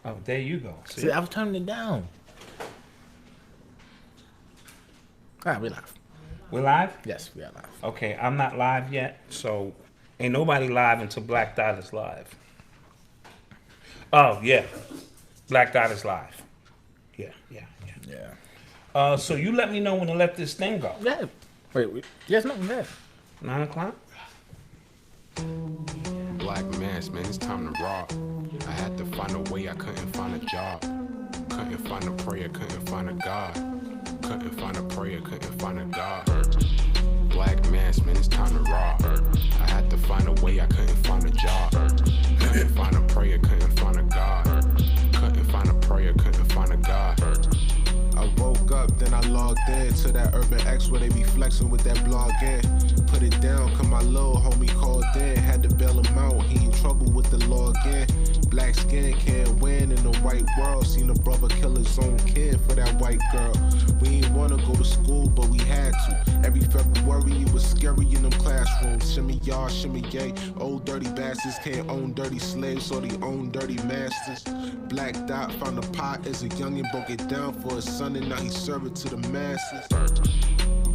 Oh, there you go. See, I was turning it down. All right, we live. We're live? Yes, we are live. Okay, I'm not live yet, so ain't nobody live until Black Dot is live. Oh, yeah. Black Dot is live. Yeah. So you let me know when to let this thing go. Yeah. Wait. Yes, no, yeah. 9 o'clock? BlacKkKlansman, man, it's time to rock. I had to find a way, I couldn't find a job. Couldn't find a prayer, couldn't find a God. Couldn't find a prayer, couldn't find a God. BlacKkKlansman, man, it's time to rock. I had to find a way, I couldn't find a job. Couldn't find a prayer, couldn't find a God. Couldn't find a prayer, couldn't find a God. I woke up, then I logged in to that Urban X where they be flexing with that blog in. Put it down, cause my little homie called in. Had to bail him out, he in trouble with the law again. Black skin can't win in the white world. Seen a brother kill his own kid for that white girl. We ain't wanna go to school, but we had to. Every February it was scary in them classrooms. Shimmy y'all, shimmy yay. Old dirty bastards can't own dirty slaves, or they own dirty masters. Black Dot found a pot as a youngin', broke it down for his son, and now he serve it to the masses.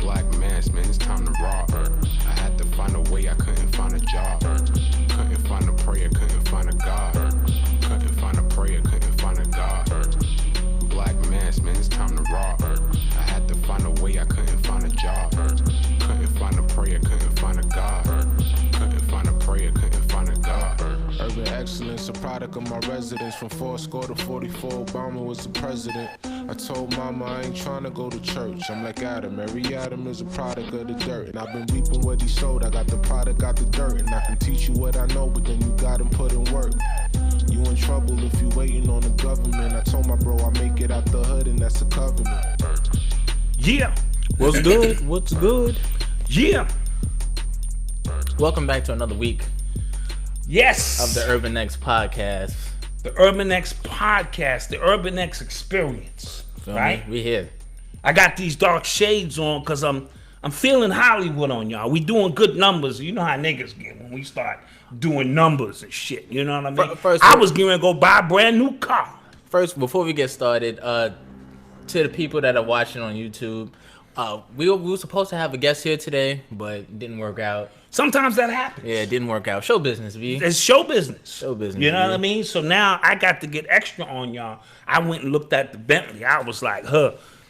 BlacKkKlansman, man, it's time to rock. I had to find a way, I couldn't find a job. Couldn't find a prayer, couldn't find a God. Couldn't find a prayer, couldn't find a God. BlacKkKlansman, man, it's time to rock. I had to find a way, I couldn't find a job. Couldn't find a prayer, couldn't find a God. Couldn't find a prayer, couldn't find a God. Urban excellence, a product of my residence. From 4 to 44, Obama was the president. I told mama I ain't tryna go to church. I'm like Adam, every Adam is a product of the dirt. And I've been reaping what he sowed. I got the product, got the dirt. And I can teach you what I know, but then you gotta put in work. You in trouble if you waiting on the government. I told my bro I make it out the hood, and that's a covenant. Yeah. What's good? What's good? Yeah. Welcome back to another week Yes. of the Urban X podcast. The Urban X podcast, the Urban X experience. Feel Right? me? We here. I got these dark shades on because I'm feeling Hollywood on y'all. We doing good numbers. You know how niggas get when we start doing numbers and shit. You know what I mean? I was going to go buy a brand new car. First, before we get started, to the people that are watching on YouTube, we were supposed to have a guest here today, but it didn't work out. Sometimes that happens. Yeah, it didn't work out. Show business, V. It's show business. Show business, You know V. what I mean? So now I got to get extra on y'all. I went and looked at the Bentley. I was like,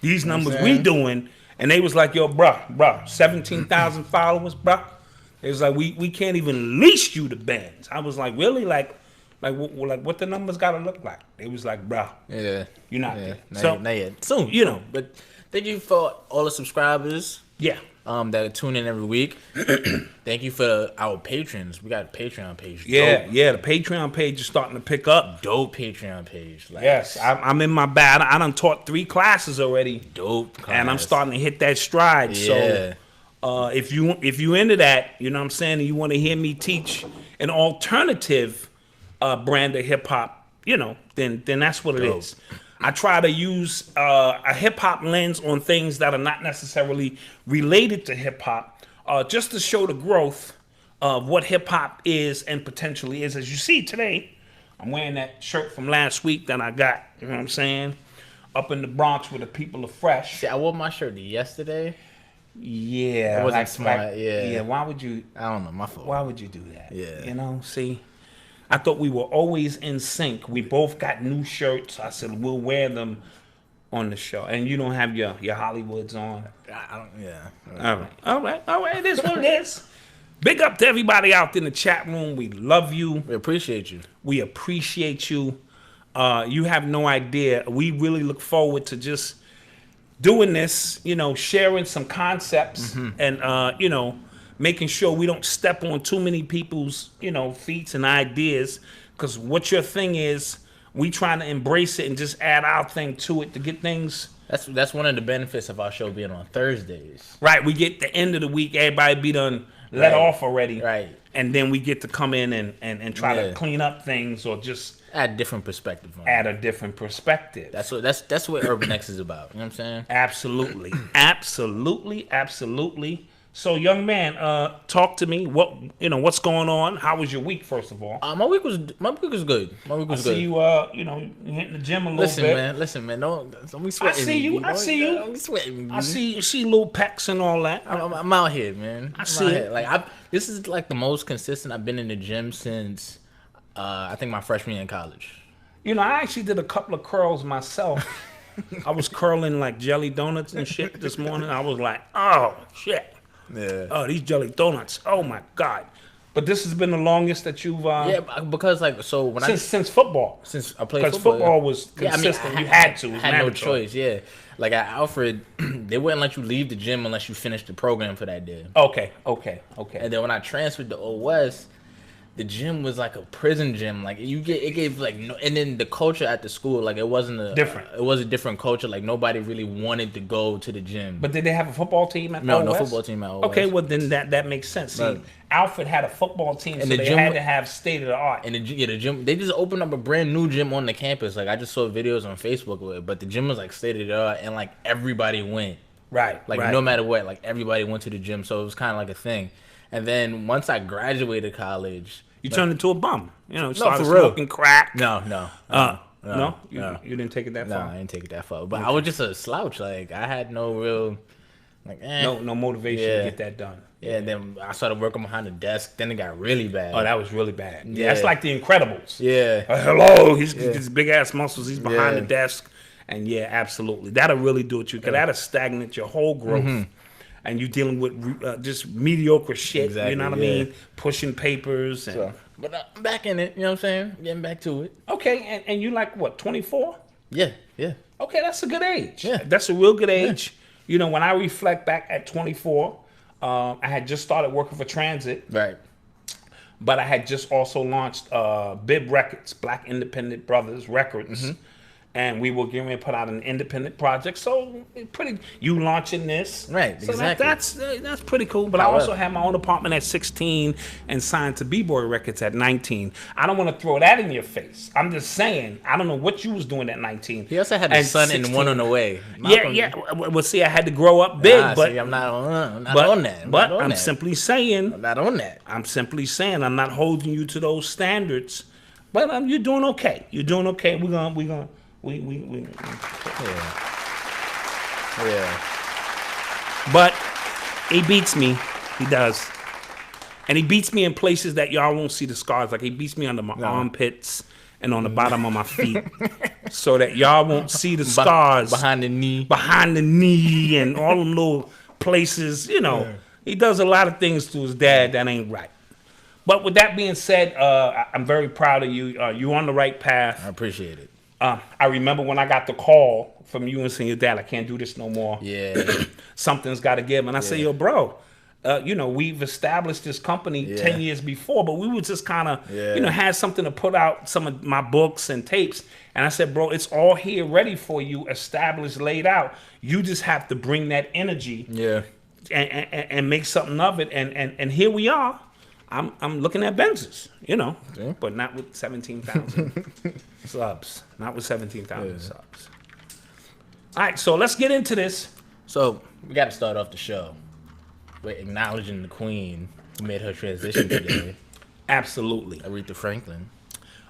these numbers we doing. And they was like, yo, bruh, 17,000 followers, bruh. It was like, we can't even lease you the Benz. I was like, really? Like what the numbers got to look like? It was like, bruh. Yeah. You're not Yeah. there. Not yet. Soon. You know. But thank you for all the subscribers. Yeah. That tune in every week. Thank you for our patrons. We got a Patreon page. Yeah, Dope. yeah. The Patreon page is starting to pick up. Dope Patreon page. Like, Yes, I'm in my bag. I done taught 3 classes already. Dope class. And I'm starting to hit that stride. Yeah. So if you into that, you know what I'm saying, and you want to hear me teach an alternative brand of hip hop, you know, then that's what it is. I try to use a hip hop lens on things that are not necessarily related to hip hop, just to show the growth of what hip hop is and potentially is. As you see today, I'm wearing that shirt from last week that I got, you know what I'm saying, up in the Bronx where the people are fresh. See, I wore my shirt yesterday. Yeah. It wasn't smart, yeah. Yeah, why would you? I don't know, my fault. Why would you do that? Yeah. You know, see, I thought we were always in sync. We both got new shirts. I said, we'll wear them on the show. And you don't have your Hollywoods on. I don't, yeah. All right. It is what it is. Big up to everybody out in the chat room. We love you. We appreciate you. We appreciate you. You have no idea. We really look forward to just doing this, you know, sharing some concepts and, you know, making sure we don't step on too many people's, you know, feet and ideas. Because what your thing is, we trying to embrace it and just add our thing to it to get things. That's one of the benefits of our show being on Thursdays. Right. We get the end of the week, everybody be done let off already. Right. And then we get to come in and try to clean up things or just add a different perspective on it. add a different perspective. That's what Urban X is about. You know what I'm saying? Absolutely. Absolutely. So, young man, talk to me. What's going on? How was your week, first of all? My week was good. My week was good. I see you. You hitting the gym a little bit. Listen, man. Don't be sweating. I see you. Me, I see you. Don't be sweating me. I see little pecs and all that. I'm out here, man. I see it. Like this is like the most consistent I've been in the gym since I think my freshman year in college. I actually did a couple of curls myself. I was curling like jelly donuts and shit this morning. I was like, oh shit. Yeah. Oh, these jelly donuts. Oh my God. But this has been the longest that you've because since football. Since I played because football was consistent. I you had to. It was had mandatory. no choice. Yeah. Like at Alfred, they wouldn't let you leave the gym unless you finished the program for that day. Okay. And then when I transferred to Old West, the gym was like a prison gym. Like it gave like no, and then the culture at the school, like it wasn't different. It was a different culture. Like nobody really wanted to go to the gym. But did they have a football team at No, Old no West? football team at Old Okay, West. well then that makes sense. See, Right. Alfred had a football team, And so the they gym- had to have state of the art. And the gym, they just opened up a brand new gym on the campus. Like I just saw videos on Facebook with it, but the gym was like state of the art, and like everybody went. Right. Like no matter what, like everybody went to the gym, so it was kind of like a thing. And then once I graduated college, you turned into a bum. Started for real. smoking crack. No. You didn't take it that No, far. I didn't take it that far. But I was just a slouch. Like I had no real, like No motivation to get that done. Yeah, and then I started working behind the desk. Then it got really bad. Oh, that was really bad. Yeah, Yeah. that's like The Incredibles. Yeah. Hello, he's his big ass muscles. He's behind Yeah. the desk, and yeah, absolutely, that'll really do it to you. Cause that'll stagnate your whole growth, and you dealing with just mediocre shit. Exactly, you know what I yeah. mean? Pushing papers. And, But I'm back in it. You know what I'm saying? Getting back to it. okay, and you like what? 24? Yeah. Okay, that's a good age. Yeah. That's a real good age. When I reflect back at 24, I had just started working for Transit. Right. But I had just also launched Bib Records, Black Independent Brothers Records. And we were getting ready to put out an independent project. So you launching this. Right, so exactly. That's pretty cool. But I also had my own apartment at 16 and signed to B-Boy Records at 19. I don't want to throw that in your face. I'm just saying, I don't know what you was doing at 19. He also had a son 16. and one on the way. Yeah. Well, see, I had to grow up big, but see, I'm not on that. But I'm simply saying, I'm not on that. I'm simply saying, I'm not holding you to those standards, but you're doing okay. You're doing okay. We Yeah. But he beats me. He does, and he beats me in places that y'all won't see the scars. Like he beats me under my armpits and on the bottom of my feet, so that y'all won't see the scars behind the knee, and all them little places. He does a lot of things to his dad that ain't right. But with that being said, I'm very proud of you. You're on the right path. I appreciate it. I remember when I got the call from you and saying, your dad, I can't do this no more. Yeah. Something's got to give. And I said, yo, bro, we've established this company 10 years before, but we would just kind of, had something to put out some of my books and tapes. And I said, bro, it's all here ready for you, established, laid out. You just have to bring that energy and make something of it. And here we are. I'm looking at Benzes, but not with 17,000 subs. Not with 17,000 subs. All right, so let's get into this. So we got to start off the show with acknowledging the queen who made her transition today. Absolutely. Aretha Franklin.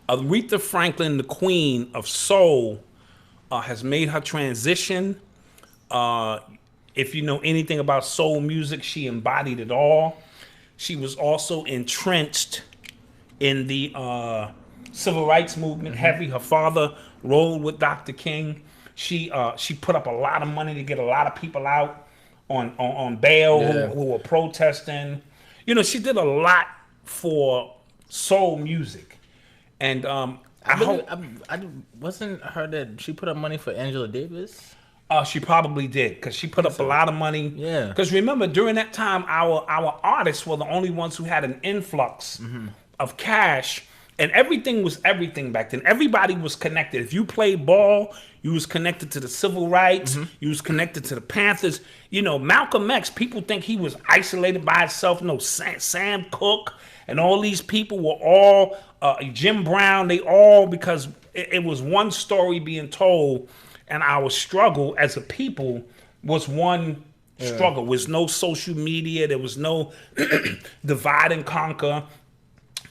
Aretha Franklin, the queen of soul, has made her transition. If you know anything about soul music, she embodied it all. She was also entrenched in the civil rights movement heavy. Her father rolled with Dr. King. She put up a lot of money to get a lot of people out on bail who were protesting. She did a lot for soul music. And I wasn't her that she put up money for Angela Davis? She probably did, because she put up a lot of money. Yeah. Because remember, during that time, our artists were the only ones who had an influx of cash, and everything was everything back then. Everybody was connected. If you played ball, you was connected to the civil rights. You was connected to the Panthers. Malcolm X, people think he was isolated by himself. No, Sam Cooke and all these people were all, Jim Brown, they all, because it was one story being told. And our struggle as a people was one struggle. There was no social media. There was no divide and conquer.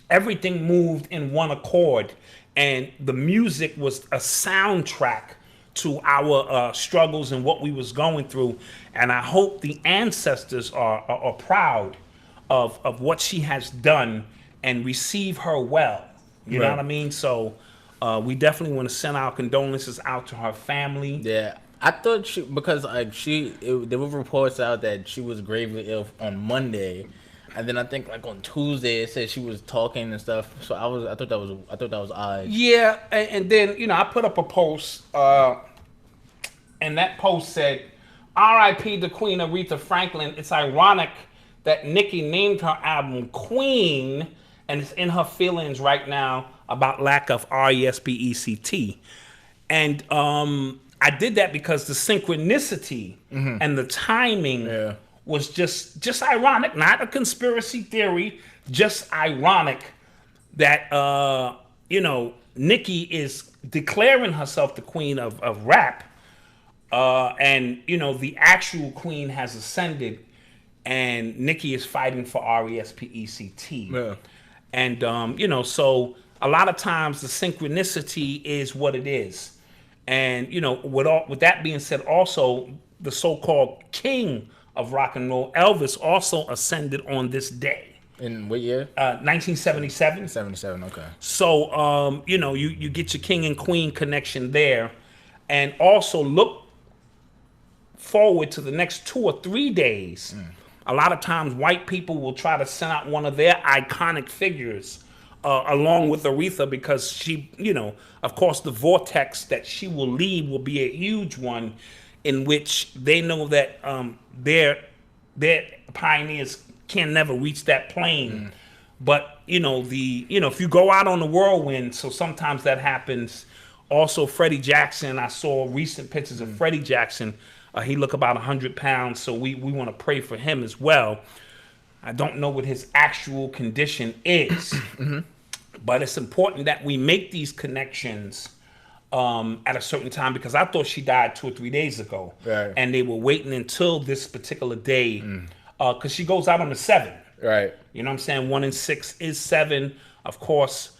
Everything moved in one accord, and the music was a soundtrack to our struggles and what we was going through. And I hope the ancestors are proud of what she has done and receive her well. You know what I mean? So we definitely want to send our condolences out to her family. Yeah. I thought because there were reports out that she was gravely ill on Monday, and then I think like on Tuesday it said she was talking and stuff. So I thought that was odd. Yeah, and then I put up a post, and that post said, "R.I.P. the Queen Aretha Franklin. It's ironic that Nicki named her album Queen, and it's in her feelings right now about lack of RESPECT." And I did that because the synchronicity and the timing was just ironic, not a conspiracy theory, just ironic that Nicki is declaring herself the queen of rap, and the actual queen has ascended, and Nicki is fighting for RESPECT. Yeah. And so a lot of times the synchronicity is what it is. And with that being said, also the so-called king of rock and roll, Elvis, also ascended on this day. In what year? 1977. 77. Okay. So you get your king and queen connection there, and also look forward to the next 2 or 3 days. A lot of times white people will try to send out one of their iconic figures along with Aretha, because she, of course, the vortex that she will leave will be a huge one, in which they know that their pioneers can never reach that plane. But if you go out on the whirlwind, so sometimes that happens. Also, Freddie Jackson, I saw recent pictures of Freddie Jackson. He looked about 100 pounds, so we want to pray for him as well. I don't know what his actual condition is, but it's important that we make these connections at a certain time, because I thought she died 2 or 3 days ago, and they were waiting until this particular day, because she goes out on the 7th. Right. You know what I'm saying? 1 and 6 is 7. Of course,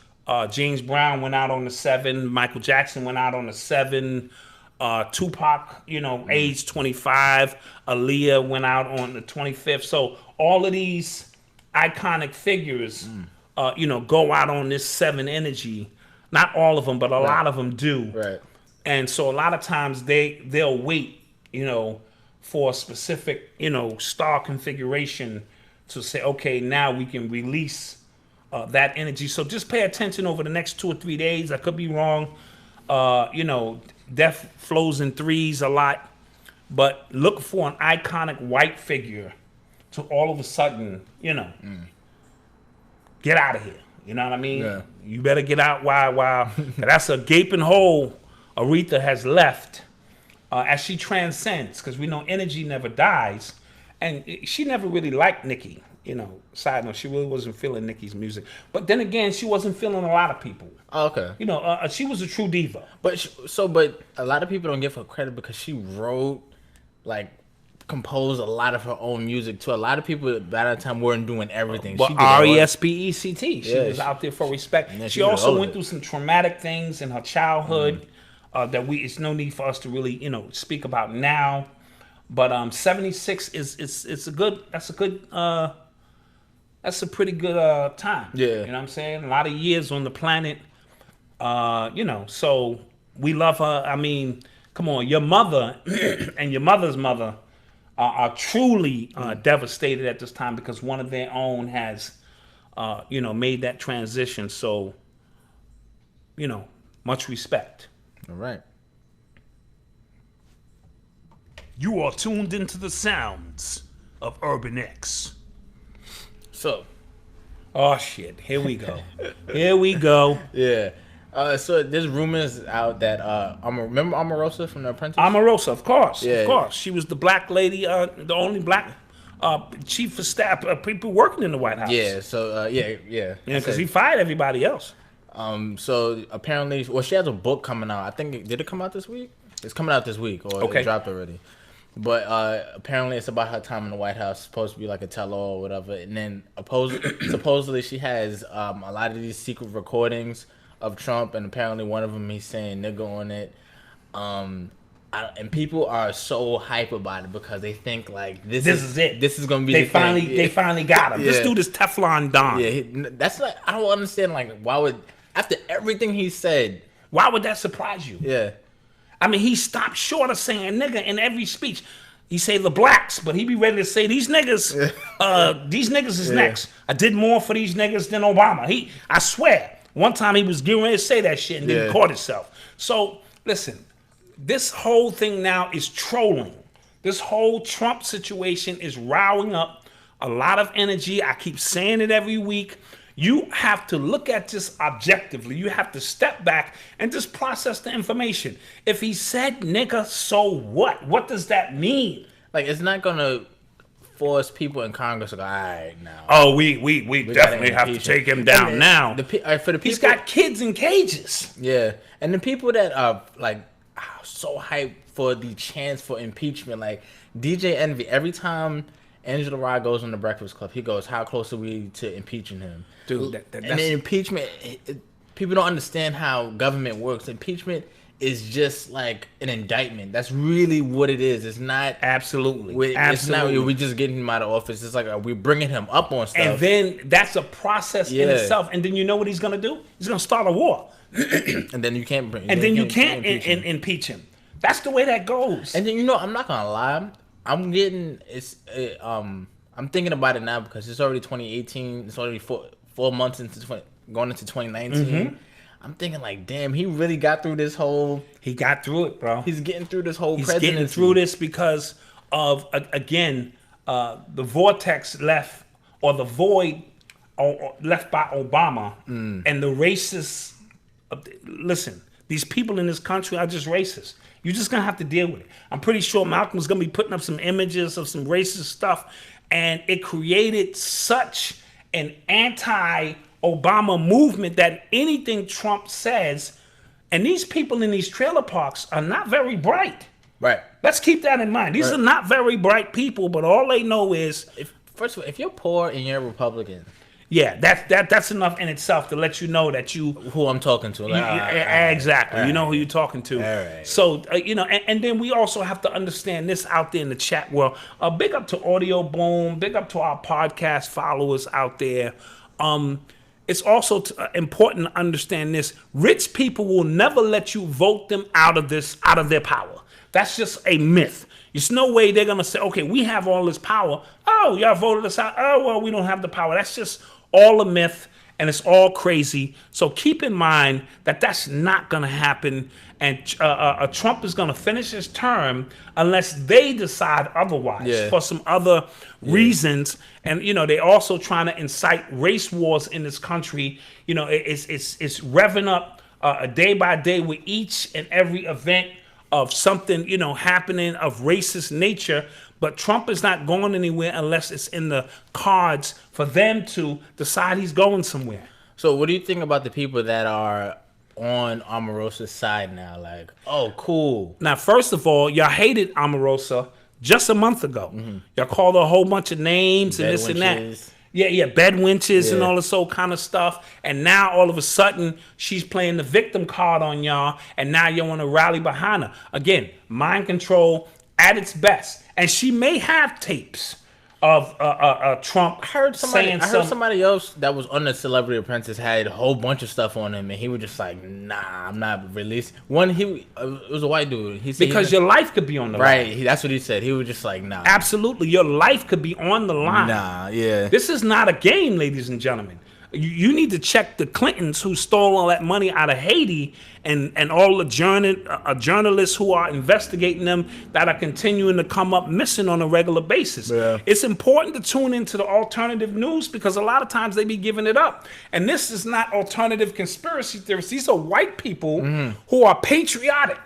James Brown went out on the 7. Michael Jackson went out on the 7. Tupac, age 25. Aaliyah went out on the 25th. So all of these iconic figures, go out on this 7 energy. Not all of them, but a lot of them do. Right. And so a lot of times they'll wait, for a specific, star configuration to say, okay, now we can release that energy. So just pay attention over the next 2 or 3 days. I could be wrong. Death flows in threes a lot, but look for an iconic white figure to all of a sudden, get out of here. You know what I mean? Yeah. You better get out while that's a gaping hole Aretha has left as she transcends, because we know energy never dies, and she never really liked Nicki. Side note, she really wasn't feeling Nicki's music. But then again, she wasn't feeling a lot of people. Oh, okay. She was a true diva. But a lot of people don't give her credit because she composed a lot of her own music too. A lot of people by that time weren't doing everything. But RESPECT, she was out there for respect. Yeah, she also went through some traumatic things in her childhood that it's no need for us to really speak about now. But 76 is a good. That's a pretty good time. Yeah. You know what I'm saying? A lot of years on the planet. So we love her. I mean, come on, your mother and your mother's mother are truly devastated at this time, because one of their own has, made that transition. So, much respect. All right. You are tuned into the sounds of Urban X. So. Oh, shit. Here we go. Here we go. Yeah. So there's rumors out that remember Omarosa from The Apprentice? Omarosa, of course. Yeah. Of course. She was the black lady, the only black chief of staff, people working in the White House. Yeah. So yeah. Yeah, because he fired everybody else. So apparently, she has a book coming out. I think did it come out this week? It's coming out this week, or Okay. it dropped already. But apparently it's about her time in the White House. Supposed to be like a tell-all or whatever. And then supposedly she has a lot of these secret recordings of Trump, and apparently one of them he's saying nigga on it. And people are so hype about it because they think like this is it. This is gonna be they finally got him. Yeah. This dude is Teflon Don. Yeah, that's like I don't understand. Like, why would after everything he said, why would that surprise you? Yeah, I mean, he stopped short of saying nigga in every speech. He say the blacks, but he be ready to say these niggas. These niggas is next. I did more for these niggas than Obama. I swear, one time he was getting ready to say that shit and then caught himself. So listen. This whole thing now is trolling. This whole Trump situation is riling up a lot of energy. I keep saying it every week. You have to look at this objectively. You have to step back and just process the information. If he said nigga, so what? What does that mean? Like, it's not going to force people in Congress to go, all right, now. Oh, we definitely have to take him down now. For the people, he's got kids in cages. Yeah. And the people that are, like, so hyped for the chance for impeachment, like DJ Envy, every time Angela Rye goes on the Breakfast Club, he goes, how close are we to impeaching him? Dude, and then impeachment, people don't understand how government works. Impeachment is just like an indictment. That's really what it is. It's not absolutely. It's not we just getting him out of office. It's like we're bringing him up on stuff. And then that's a process in itself. And then you know what he's gonna do? He's gonna start a war. And then you can't bring. And then you can't impeach him. That's the way that goes. And then I'm not gonna lie. I'm thinking about it now because it's already 2018. It's already four months into going into 2019. Mm-hmm. I'm thinking like, damn, he really got through this whole. He got through it, bro. He's getting through this whole. He's getting through this because of again the vortex left or the void left by Obama and the racist. Listen, these people in this country are just racist. You're just gonna have to deal with it. I'm pretty sure Malcolm's gonna be putting up some images of some racist stuff, and it created such an anti-Obama movement that anything Trump says, and these people in these trailer parks are not very bright. Right. Let's keep that in mind. These are not very bright people, but all they know is first of all, if you're poor and you're a Republican. Yeah, that's enough in itself to let you know that you who I'm talking to. Exactly, you know who you're talking to. Right. So and then we also have to understand this out there in the chat world. Big up to Audio Boom. Big up to our podcast followers out there. It's also important to understand this. Rich people will never let you vote them out of their power. That's just a myth. There's no way they're gonna say, okay, we have all this power. Oh, y'all voted us out. Oh, well, we don't have the power. That's just all a myth, and it's all crazy. So keep in mind that that's not going to happen, and Trump is going to finish his term unless they decide otherwise for some other reasons. And they're also trying to incite race wars in this country. It's revving up day by day with each and every event of something happening of racist nature. But Trump is not going anywhere unless it's in the cards for them to decide he's going somewhere. So what do you think about the people that are on Omarosa's side now? Like, oh, cool. Now, first of all, y'all hated Omarosa just a month ago. Mm-hmm. Y'all called her a whole bunch of names and this and that. Yeah, bed winches and all this old kind of stuff. And now all of a sudden she's playing the victim card on y'all, and now you want to rally behind her. Again, mind control at its best. And she may have tapes of Trump. I heard somebody else that was on the Celebrity Apprentice had a whole bunch of stuff on him, and he was just like, "Nah, I'm not releasing." It was a white dude. He said because your life could be on the line. Right, that's what he said. He was just like, "Nah." Absolutely, your life could be on the line. Nah, yeah. This is not a game, ladies and gentlemen. You need to check the Clintons who stole all that money out of Haiti and all the journalists who are investigating them that are continuing to come up missing on a regular basis. Yeah. It's important to tune into the alternative news because a lot of times they be giving it up. And this is not alternative conspiracy theories. These are white people who are patriotic.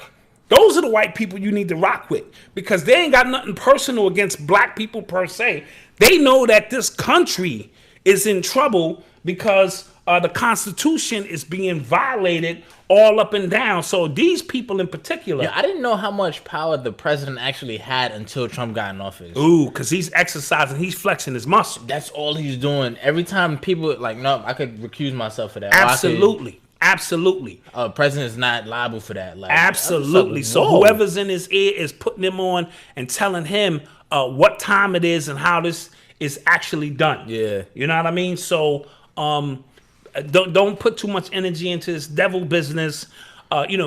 Those are the white people you need to rock with because they ain't got nothing personal against black people per se. They know that this country is in trouble because the Constitution is being violated all up and down. So these people in particular. Yeah, I didn't know how much power the president actually had until Trump got in office. Ooh, because he's exercising, he's flexing his muscle. That's all he's doing. Every time people like, no, I could recuse myself for that. Absolutely. Absolutely. President is not liable for that. Like, absolutely. So whoever's in his ear is putting him on and telling him what time it is and how this is actually done. Yeah. You know what I mean? So don't put too much energy into this devil business.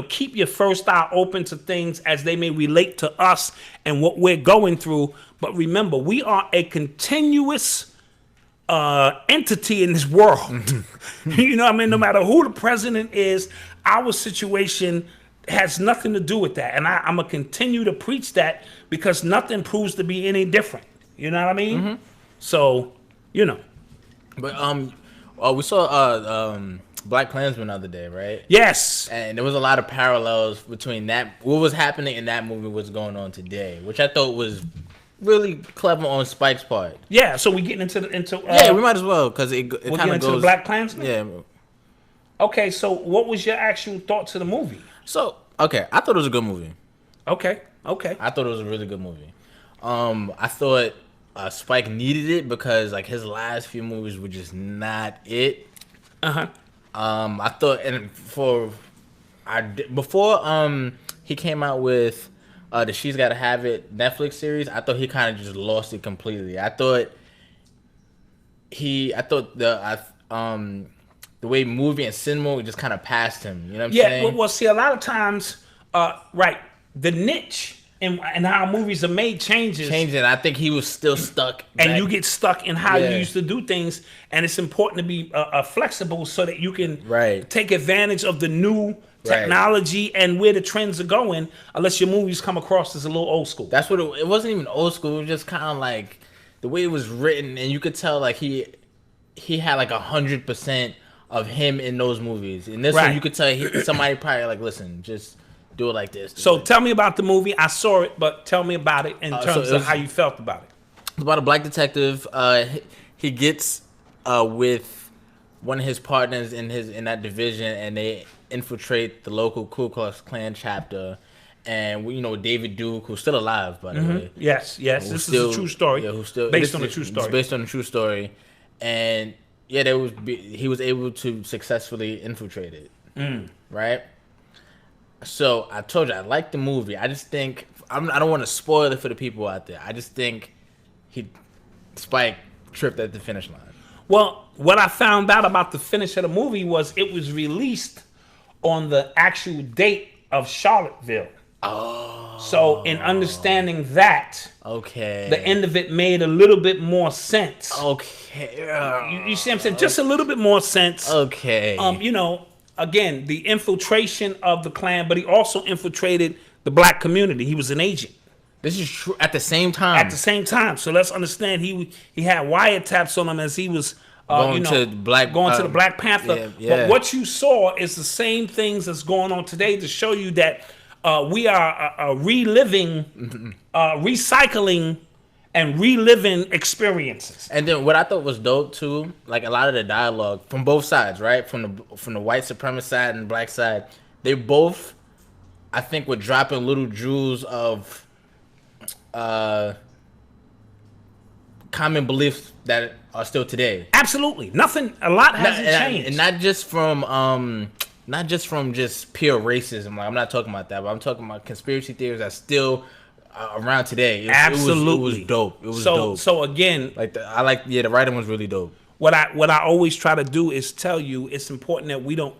Keep your first eye open to things as they may relate to us and what we're going through. But remember, we are a continuous entity in this world. You know what I mean? No matter who the president is, our situation has nothing to do with that. And I'm going to continue to preach that because nothing proves to be any different. You know what I mean? Mm-hmm. So, But we saw BlacKkKlansman the other day, right? Yes. And there was a lot of parallels between that, what was happening in that movie, what's going on today, which I thought was really clever on Spike's part. Yeah, so we getting into yeah, we might as well because it kind of goes into the BlacKkKlansman. Yeah. Okay, so what was your actual thoughts of the movie? So okay, I thought it was a good movie. Okay. I thought it was a really good movie. I thought Spike needed it because like his last few movies were just not it. I thought, and before he came out with the She's Gotta Have It Netflix series, I thought he kind of just lost it completely. I thought the way movie and cinema just kind of passed him. You know what I'm saying? Yeah, well, see, a lot of times, right, the niche and how movies are made changes. I think he was still stuck. And you get stuck in how you used to do things. And it's important to be flexible so that you can take advantage of the new technology and where the trends are going, unless your movies come across as a little old school. That's what it wasn't even old school. It was just kind of like the way it was written, and you could tell like he had like 100% of him in those movies. In this one, you could tell somebody probably like, listen, just do it like this. So tell me about the movie. I saw it, but tell me about it in terms of how you felt about it. It's about a black detective. He gets with one of his partners in that division, and they infiltrate the local Ku Klux Klan chapter. And David Duke, who's still alive, by the way. Yes. This is a true story. Yeah, based on a true story. It's based on a true story, and yeah, he was able to successfully infiltrate it. Right. So I told you I like the movie. I just think I don't want to spoil it for the people out there. I just think Spike tripped at the finish line. Well, what I found out about the finish of the movie was it was released on the actual date of Charlottesville. Oh. So in understanding that, the end of it made a little bit more sense. Okay. You see what I'm saying? Just a little bit more sense. Okay. Again, the infiltration of the Klan, but he also infiltrated the black community. He was an agent. This is true at the same time. So let's understand he had wiretaps on him as he was going to the Black Panther. Yeah. But what you saw is the same things that's going on today to show you that we are reliving, recycling, and reliving experiences. And then what I thought was dope too, like a lot of the dialogue from both sides, right? From the white supremacist side and black side, they both, I think, were dropping little jewels of common beliefs that are still today. Absolutely, a lot hasn't changed, and not just from just pure racism. Like I'm not talking about that, but I'm talking about conspiracy theories that still around today. Absolutely, it was dope. It was dope. So again, the writing was really dope. What I always try to do is tell you it's important that we don't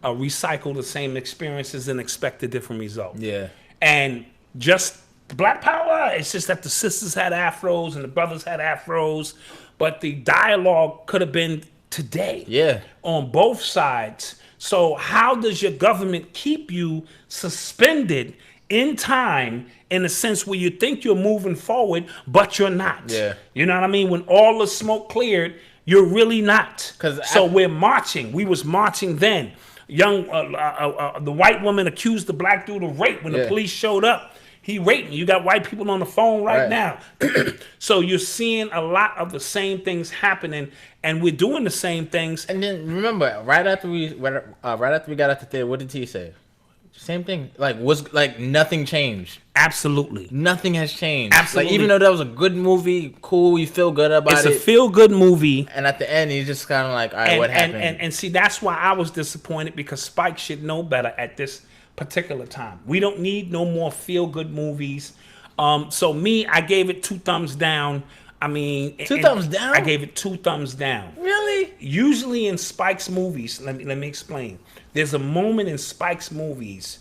recycle the same experiences and expect a different result. Yeah, and just Black Power. It's just that the sisters had afros and the brothers had afros, but the dialogue could have been today. Yeah, on both sides. So how does your government keep you suspended in time in a sense where you think you're moving forward, but you're not? Yeah. You know what I mean? When all the smoke cleared, you're really not. We're marching. We was marching then. The white woman accused the black dude of rape when the police showed up. He raping. You got white people on the phone right now. So you're seeing a lot of the same things happening, and we're doing the same things. And then remember, right after we got out the theater, what did he say? Same thing. Like nothing changed. Absolutely. Nothing has changed. Absolutely. Like, even though that was a good movie, cool, you feel good about it. It's a feel-good movie. And at the end, he's just kind of like, all right, what happened? And see, that's why I was disappointed, because Spike should know better at this particular time. We don't need no more feel-good movies. So me, I gave it 2 thumbs down. I mean, 2 thumbs down? I gave it 2 thumbs down. Really? Usually in Spike's movies, let me explain. There's a moment in Spike's movies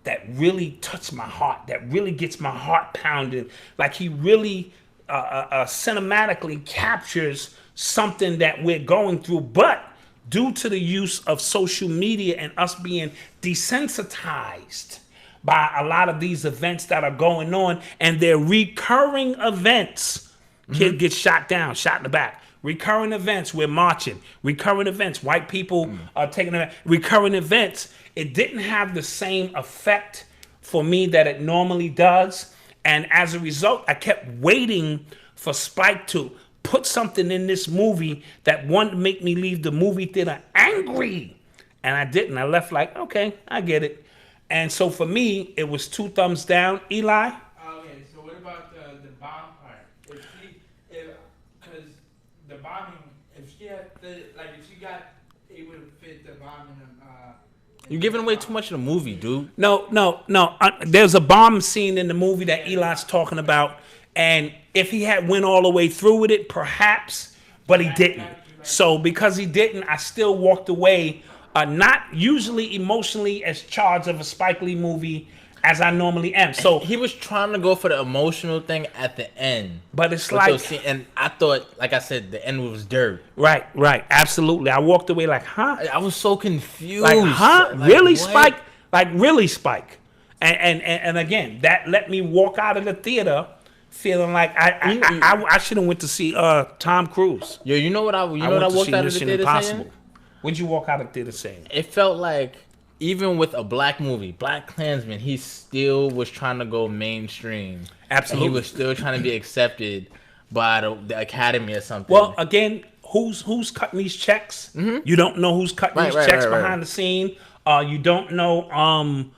that really touched my heart, that really gets my heart pounding. Like, he really cinematically captures something that we're going through, but due to the use of social media and us being desensitized by a lot of these events that are going on, and they're recurring events. Kid gets shot down, shot in the back. Recurring events, we're marching. Recurring events, white people are taking it. Recurring events, it didn't have the same effect for me that it normally does. And as a result, I kept waiting for Spike to put something in this movie that wanted to make me leave the movie theater angry. And I didn't. I left like, okay, I get it. And so for me, it was 2 thumbs down. Eli? Okay, so what about the bomb part? Because the bombing, if she got able to fit the bomb in You're giving away too much of the movie, dude. No. There's a bomb scene in the movie that Eli's talking about, and if he had went all the way through with it, perhaps, but he didn't. So because he didn't, I still walked away, not usually emotionally as charged of a Spike Lee movie as I normally am. So he was trying to go for the emotional thing at the end, but it's like, and I thought, like I said, the end was dirt. Right, absolutely. I walked away like, huh? I was so confused. Like, huh? Like, really, what? Spike? Like, really, Spike? And again, that let me walk out of the theater feeling like I should have went to see Tom Cruise. Yo, you know what I walked out of the theater saying? What'd you walk out of the theater saying? It felt like, even with a black movie, BlacKkKlansman, he still was trying to go mainstream. Absolutely. And he was still trying to be accepted by the Academy or something. Well, again, who's cutting these checks? You don't know who's cutting these checks behind the scene. You don't know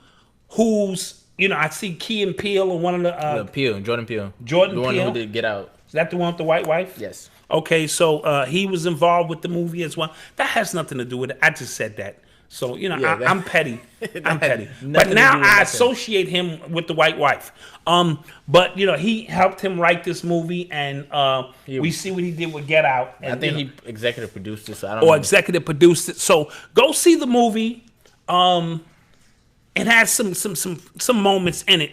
who's, I see Key and Peele and one of the... Jordan Peele. Jordan Peele. The one Peele? who did Get Out. Is that the one with the white wife? Yes. Okay, so he was involved with the movie as well. That has nothing to do with it. I just said that. So, I'm petty. I'm petty. But now I associate him with the white wife. But, he helped him write this movie, and we see what he did with Get Out. And, I think he executive produced it, so I don't know. Or executive produced it. So, go see the movie. It has some moments in it.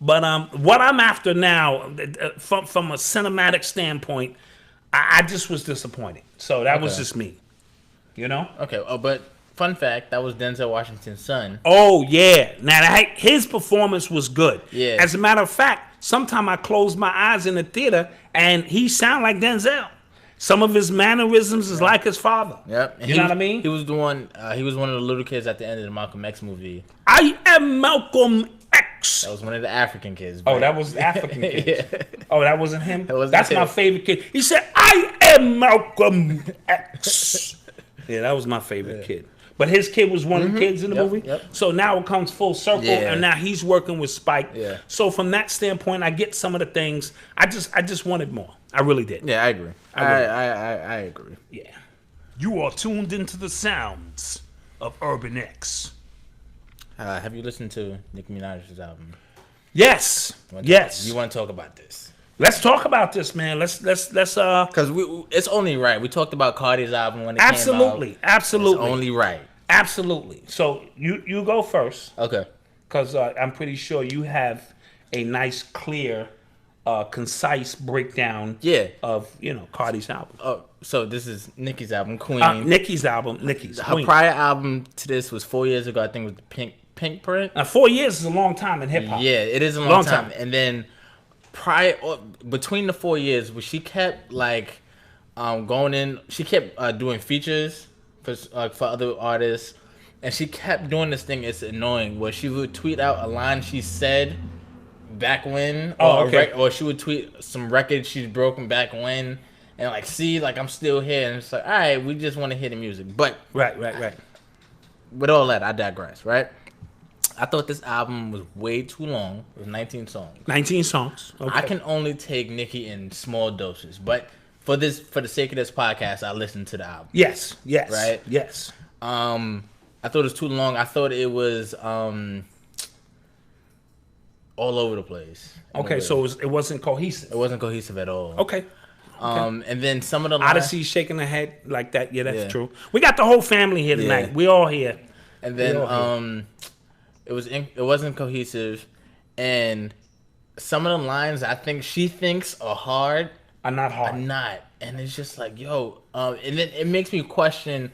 But what I'm after now, from a cinematic standpoint, I just was disappointed. So, that was just me. Okay, but... Fun fact, that was Denzel Washington's son. Oh, yeah. Now, his performance was good. Yeah. As a matter of fact, sometimes I close my eyes in the theater, and he sound like Denzel. Some of his mannerisms is like his father. Yep. You know what I mean? He was one of the little kids at the end of the Malcolm X movie. I am Malcolm X. That was one of the African kids. Oh, that was African kids. Yeah. Oh, that wasn't him? That's my favorite kid. He said, I am Malcolm X. Yeah, that was my favorite kid. But his kid was one of the kids in the movie. Yep. So now it comes full circle, and now he's working with Spike. Yeah. So from that standpoint, I get some of the things. I just wanted more. I really did. Yeah, I agree. I agree. Yeah. You are tuned into the sounds of Urban X. Have you listened to Nicki Minaj's album? Yes. Yes. You want to talk about this? Let's talk about this, man. Let's because it's only right. We talked about Cardi's album when it came out. Absolutely. It's only right. Absolutely. So you go first. Okay. Because I'm pretty sure you have a nice, clear, concise breakdown. Yeah. Of Cardi's album. So this is Nicki's album, Queen. Nicki's album, Nicki's Her Queen. prior album to this was 4 years ago. I think it was the Pink Print. Now 4 years is a long time in hip hop. Yeah, it is a long time. And then between the 4 years, where she kept going in, she kept doing features for other artists, and she kept doing this thing. It's annoying where she would tweet out a line she said back when, Oh, okay. or she would tweet some records she's broken back when, and like, see, like I'm still here, and it's like, all right, we just want to hear the music. But Right. with all that, I digress. Right? I thought this album was way too long. It was 19 songs. 19 songs. Okay. I can only take Nicki in small doses, but for the sake of this podcast, I listened to the album. Yes. Right? Yes. I thought it was too long. I thought it was all over the place. Okay, so it wasn't cohesive. It wasn't cohesive at all. Okay. And then some of the lines, Odyssey shaking her head like that. Yeah, that's Yeah. true. We got the whole family here tonight. Yeah. We all here. and then it wasn't cohesive, and some of the lines I think she thinks are hard Are not hard. are not, and it's just like, yo, and then it makes me question,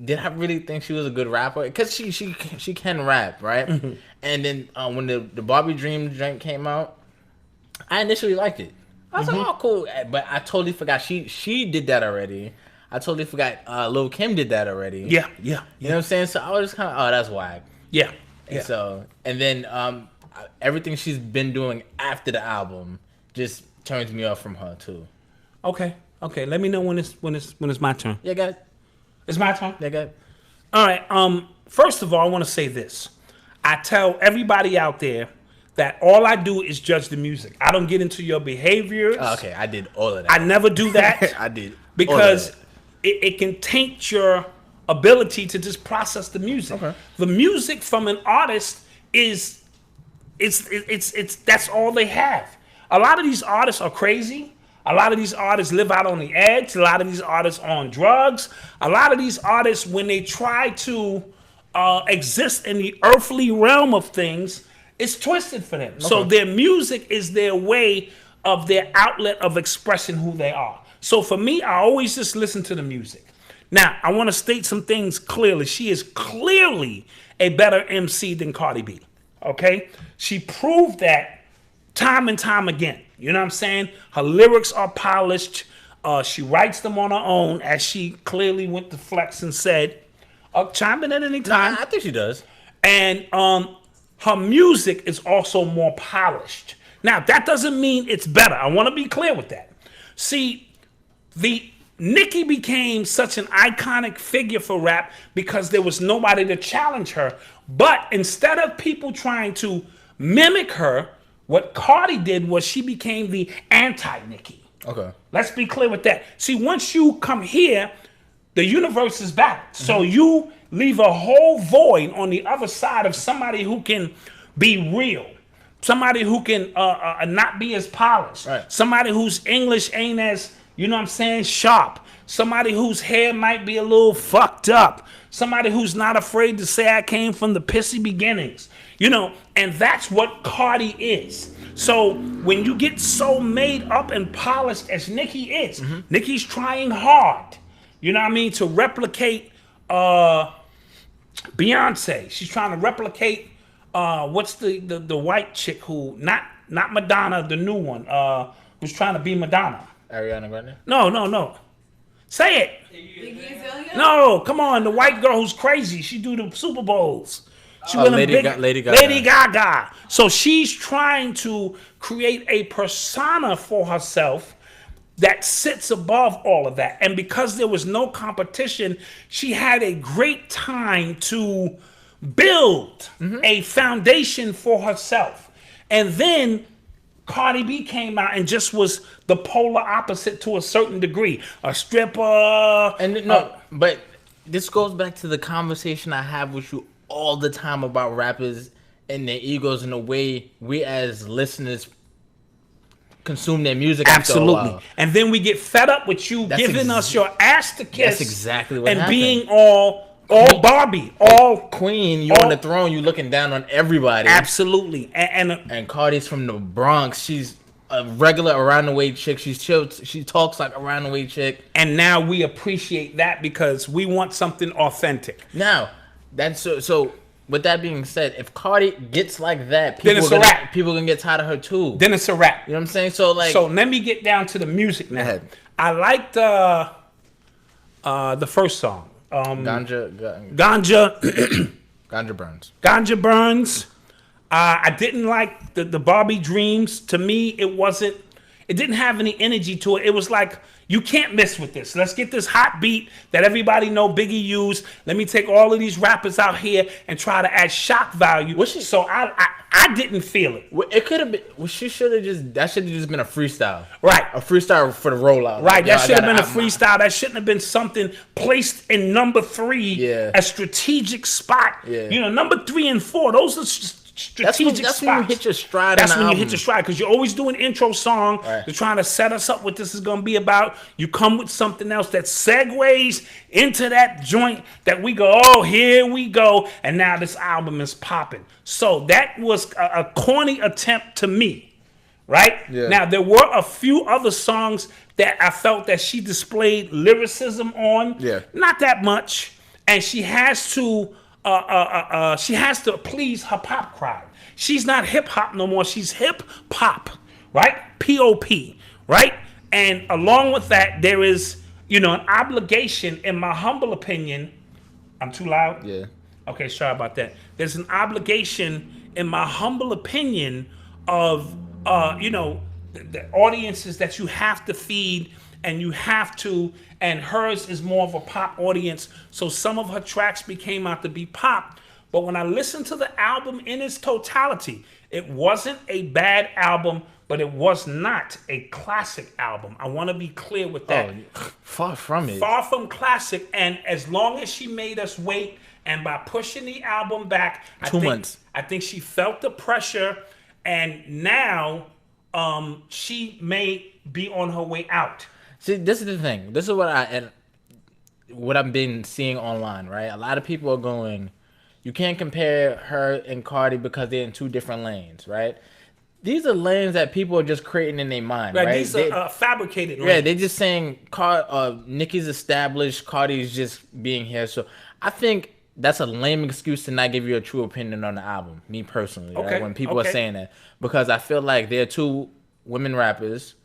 did I really think she was a good rapper? Because she can rap, right? Mm-hmm. And then when the Barbie Dream drink came out, I initially liked it. I was like, oh, cool. But I totally forgot she did that already. I totally forgot Lil' Kim did that already. Yeah. You know what I'm saying? So I was just kind of, oh, that's whack. Yeah. And so, and then everything she's been doing after the album just turns me off from her too. Okay. Let me know when it's my turn. Yeah, got it. It's my turn. Yeah, got it. All right. First of all, I want to say this. I tell everybody out there that all I do is judge the music. I don't get into your behaviors. Oh, okay, I did all of that. I never do that. I did Because it can taint your ability to just process the music. Okay. The music from an artist is it's that's all they have. A lot of these artists are crazy. A lot of these artists live out on the edge. A lot of these artists are on drugs. A lot of these artists, when they try to exist in the earthly realm of things, it's twisted for them. So their music is their way of their outlet of expressing who they are. So for me, I always just listen to the music. Now, I want to state some things clearly. She is clearly a better MC than Cardi B. Okay? She proved that time and time again. You know what I'm saying? Her lyrics are polished. She writes them on her own, as she clearly went to Flex and said, chime in at any time. I think she does. And her music is also more polished. Now, that doesn't mean it's better. I want to be clear with that. See, Nicki became such an iconic figure for rap because there was nobody to challenge her. But instead of people trying to mimic her, what Cardi did was she became the anti-Nicki. Okay. Let's be clear with that. See, once you come here, the universe is back. So you leave a whole void on the other side of somebody who can be real. Somebody who can not be as polished. Right. Somebody whose English ain't as, you know what I'm saying, sharp. Somebody whose hair might be a little fucked up. Somebody who's not afraid to say I came from the pissy beginnings. You know, and that's what Cardi is. So when you get so made up and polished as Nicki is, Nicki's trying hard, you know what I mean, to replicate Beyonce. She's trying to replicate what's the white chick who, not Madonna, the new one, who's trying to be Madonna. Ariana Grande? No. Say it. Iggy Azalea? No, come on. The white girl who's crazy. She do the Super Bowls. She win them Lady big- Gaga. Lady Gaga. So she's trying to create a persona for herself that sits above all of that. And because there was no competition, she had a great time to build a foundation for herself. And then Cardi B came out and just was the polar opposite to a certain degree. A stripper. And but this goes back to the conversation I have with you all the time about rappers and their egos and the way we as listeners consume their music. Absolutely. And then we get fed up with you giving us your ass to kiss. That's exactly what and happened. being all Barbie, all queen. You on the throne. You looking down on everybody. Absolutely. And Cardi's from the Bronx. She's a regular around the way chick. She's chill. She talks like around the way chick. And now we appreciate that because we want something authentic. Now, that's so. With that being said, if Cardi gets like that, then it's a wrap. People gonna get tired of her too. Then it's a wrap. You know what I'm saying? So let me get down to the music now. Ahead. I liked the first song. Ganja Ganja Ganja Burns. Ganja Burns. I didn't like the Barbie Dreams. To me, it didn't have any energy to it. It was like, you can't mess with this. Let's get this hot beat that everybody know Biggie used. Let me take all of these rappers out here and try to add shock value. So I didn't feel it. It could have been. Well, she should have just. That should have just been a freestyle. Right. A freestyle for the rollout. Right. That should have been a freestyle. That shouldn't have been something placed in number 3. Yeah. A strategic spot. Yeah. You know, number 3 and 4. Those are strategic spots. That's when you hit your stride. That's when you hit your stride, because you're always doing intro song. Right. You're trying to set us up what this is going to be about. You come with something else that segues into that joint that we go, oh, here we go, and now this album is popping. So that was a corny attempt to me, right? Yeah. Now there were a few other songs that I felt that she displayed lyricism on. Yeah. Not that much, and she has to please her pop crowd. She's not hip hop no more. She's hip pop, right? P-O-P, right? And along with that, there is, an obligation, in my humble opinion. I'm too loud? Yeah. Okay, sorry about that. There's an obligation, in my humble opinion, of, the audiences that you have to feed, and you have to, and hers is more of a pop audience, so some of her tracks became out to be pop. But when I listened to the album in its totality, it wasn't a bad album, but it was not a classic album. I want to be clear with that. Oh, far from it. Far from classic, and as long as she made us wait, and by pushing the album back, 2 months. I think she felt the pressure, and now she may be on her way out. See, this is the thing. This is what I've been seeing online, right? A lot of people are going, you can't compare her and Cardi because they're in 2 different lanes, right? These are lanes that people are just creating in their mind, right? These are fabricated lanes. Yeah, they're just saying Nicki's established, Cardi's just being here. So I think that's a lame excuse to not give you a true opinion on the album, me personally, right? When people are saying that. Because I feel like there are 2 women rappers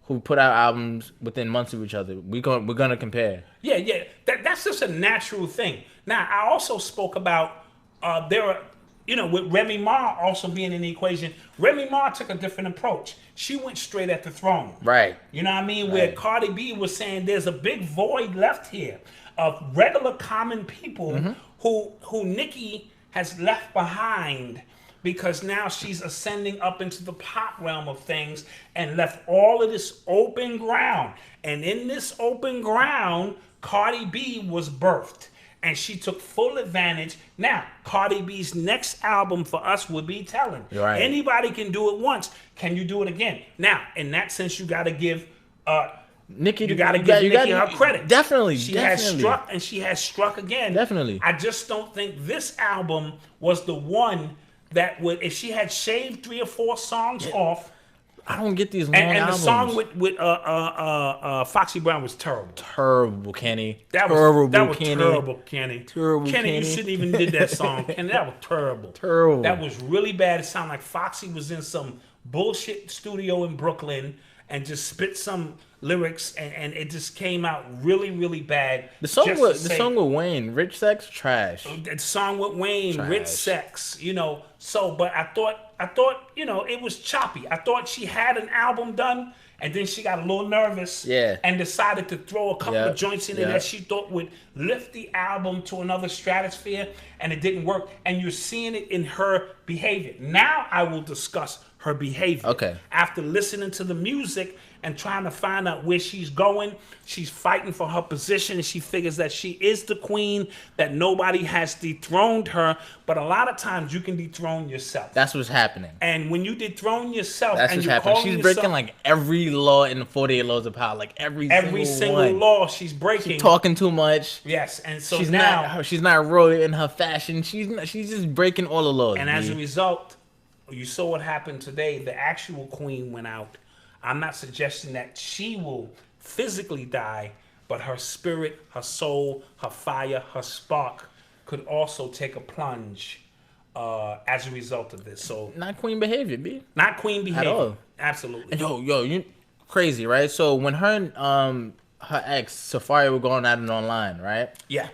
who put out albums within months of each other. We're gonna compare. Yeah. That's just a natural thing. Now, I also spoke about with Remy Ma also being in the equation. Remy Ma took a different approach. She went straight at the throne. Right. You know what I mean? Where Cardi B was saying there's a big void left here of regular common people who Nicki has left behind, because now she's ascending up into the pop realm of things and left all of this open ground. And in this open ground, Cardi B was birthed. And she took full advantage. Now, Cardi B's next album for us would be telling. Right. Anybody can do it once. Can you do it again? Now, in that sense, you got to give Nicki, you got to give Nicki her credit. Definitely. She has struck, and she has struck again. Definitely. I just don't think this album was the one that would, if she had shaved 3 or 4 songs off. I don't get these long and albums. The song with Foxy Brown was terrible. Terrible, Kenny. That was terrible, Kenny. Terrible, Kenny. You shouldn't even did that song, Kenny. That was terrible. Terrible. That was really bad. It sounded like Foxy was in some bullshit studio in Brooklyn and just spit some lyrics, and it just came out really, really bad. The song with Wayne, Rich Sex, trash. The song with Wayne, trash. Rich Sex, but I thought, it was choppy. I thought she had an album done, and then she got a little nervous and decided to throw a couple of joints in there that she thought would lift the album to another stratosphere, and it didn't work. And you're seeing it in her behavior. Now I will discuss her behavior. Okay. After listening to the music and trying to find out where she's going, she's fighting for her position, and she figures that she is the queen, that nobody has dethroned her. But a lot of times you can dethrone yourself. That's what's happening. And when you dethrone yourself, that's and what's you're happening. calling She's yourself, breaking like every law in the 48 laws of power, like every single one. law she's breaking. She's talking too much. Yes, and so she's now she's not royal in her fashion. She's just breaking all the laws. And as a result, you saw what happened today. The actual queen went out. I'm not suggesting that she will physically die, but her spirit, her soul, her fire, her spark could also take a plunge as a result of this. So not queen behavior, B. Not queen behavior. At all. Absolutely. And yo, you crazy, right? So when her and her ex Safari were going at it online, right? Yeah.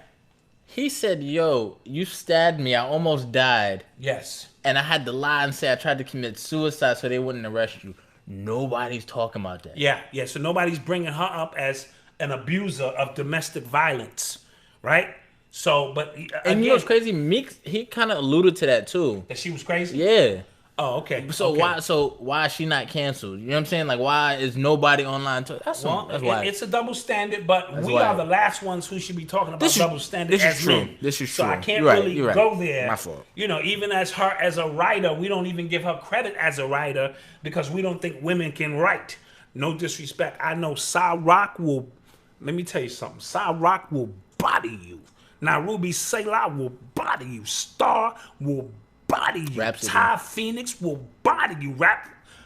He said, "Yo, you stabbed me. I almost died." Yes. And I had to lie and say I tried to commit suicide so they wouldn't arrest you. Nobody's talking about that. Yeah. So nobody's bringing her up as an abuser of domestic violence, right? So, but again, And you know what's crazy? Meek, he kind of alluded to that too. that she was crazy. Yeah. Oh, okay. So okay. why is she not canceled? You know what I'm saying? Like, why is nobody online? That's why. It's a double standard, but we why. are the last ones who should be talking about double standard this is as true. men. This is so true. I can't You're really right. go there. My fault. You know, even as her as a writer, we don't even give her credit as a writer because we don't think women can write. No disrespect. I know Cy Rock will. Let me tell you something. Cy Rock will body you. Now Ruby Selah will body you. Star will body you. Rhapsody. Ty Phoenix will body you.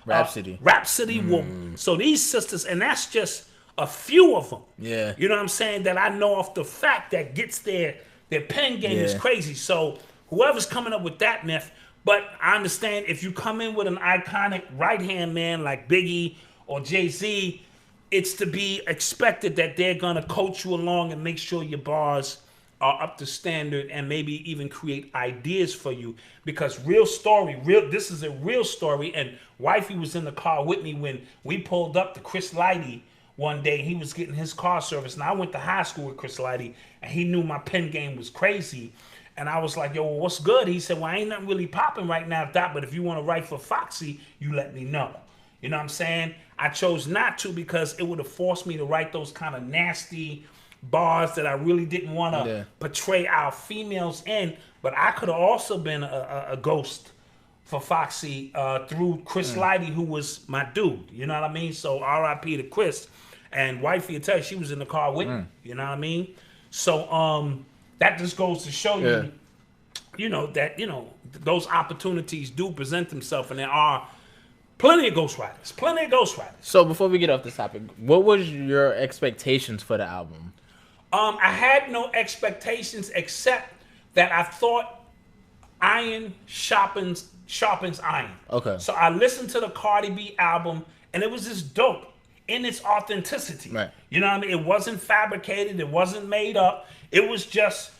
Rhapsody. Rhapsody will. So these sisters, and that's just a few of them. Yeah. You know what I'm saying? That I know off the fact that gets their pen game is crazy. So whoever's coming up with that myth, but I understand if you come in with an iconic right-hand man like Biggie or Jay-Z, it's to be expected that they're going to coach you along and make sure your bars are up to standard and maybe even create ideas for you. Because this is a real story. And Wifey was in the car with me when we pulled up to Chris Lighty one day. He was getting his car service. Now I went to high school with Chris Lighty and he knew my pen game was crazy. And I was like, yo, well, what's good? He said, well, ain't nothing really popping right now, Doc, but if you want to write for Foxy, you let me know. You know what I'm saying? I chose not to because it would have forced me to write those kind of nasty bars that I really didn't want to portray our females in. But I could have also been a ghost for Foxy through Chris Lighty, who was my dude. You know what I mean? So R.I.P. to Chris. And Wifey will tell you, she was in the car with me. You know what I mean? So that just goes to show you, you know, that, you know, those opportunities do present themselves, and there are plenty of ghostwriters. So before we get off this topic, what was your expectations for the album? I had no expectations except that I thought iron sharpens iron. Okay. So I listened to the Cardi B album, and it was just dope in its authenticity. Right. You know what I mean? It wasn't fabricated. It wasn't made up. It was just,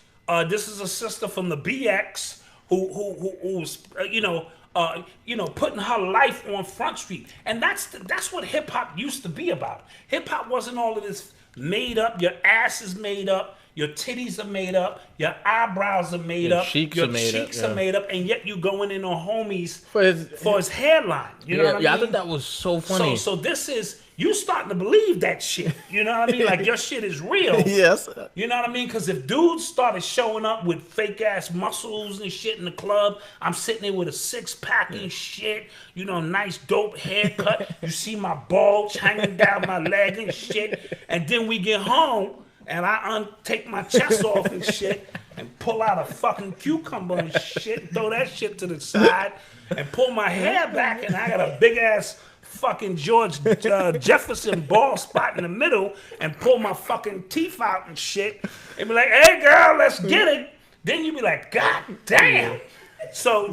this is a sister from the BX who was, putting her life on Front Street. And that's what hip hop used to be about. Hip hop wasn't all of this made up. Your ass is made up. Your titties are made up. Your eyebrows are made up. Your cheeks are made up. And yet you going in on homies for his hairline. You know what I mean? Yeah, I thought that was so funny. So this is, you starting to believe that shit. You know what I mean? Like your shit is real. Yes. You know what I mean? Because if dudes started showing up with fake ass muscles and shit in the club, I'm sitting there with a 6-pack and shit, you know, nice dope haircut. You see my bulge hanging down my leg and shit. And then we get home and I take my chest off and shit and pull out a fucking cucumber and shit, throw that shit to the side and pull my hair back, and I got a big ass fucking George Jefferson bald spot in the middle, and pull my fucking teeth out and shit and be like, hey girl, let's get it. Then you be like, God damn. So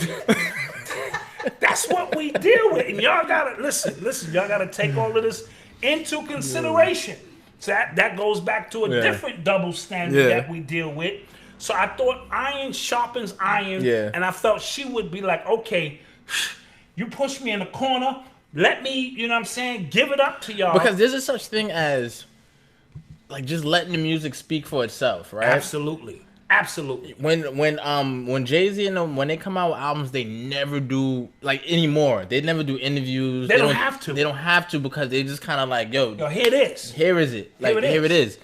that's what we deal with. And y'all gotta listen, y'all gotta take all of this into consideration. So that goes back to a different double standard that we deal with. So I thought iron sharpens iron, and I felt she would be like, okay, you push me in the corner, let me, you know what I'm saying, give it up to y'all. Because there's a such thing as, like, just letting the music speak for itself, right? Absolutely. When Jay-Z and them, when they come out with albums, they never do, like, anymore. They never do interviews. They don't have to. They don't have to because they just kind of like, yo, here it is. Here is it. Like, here it is.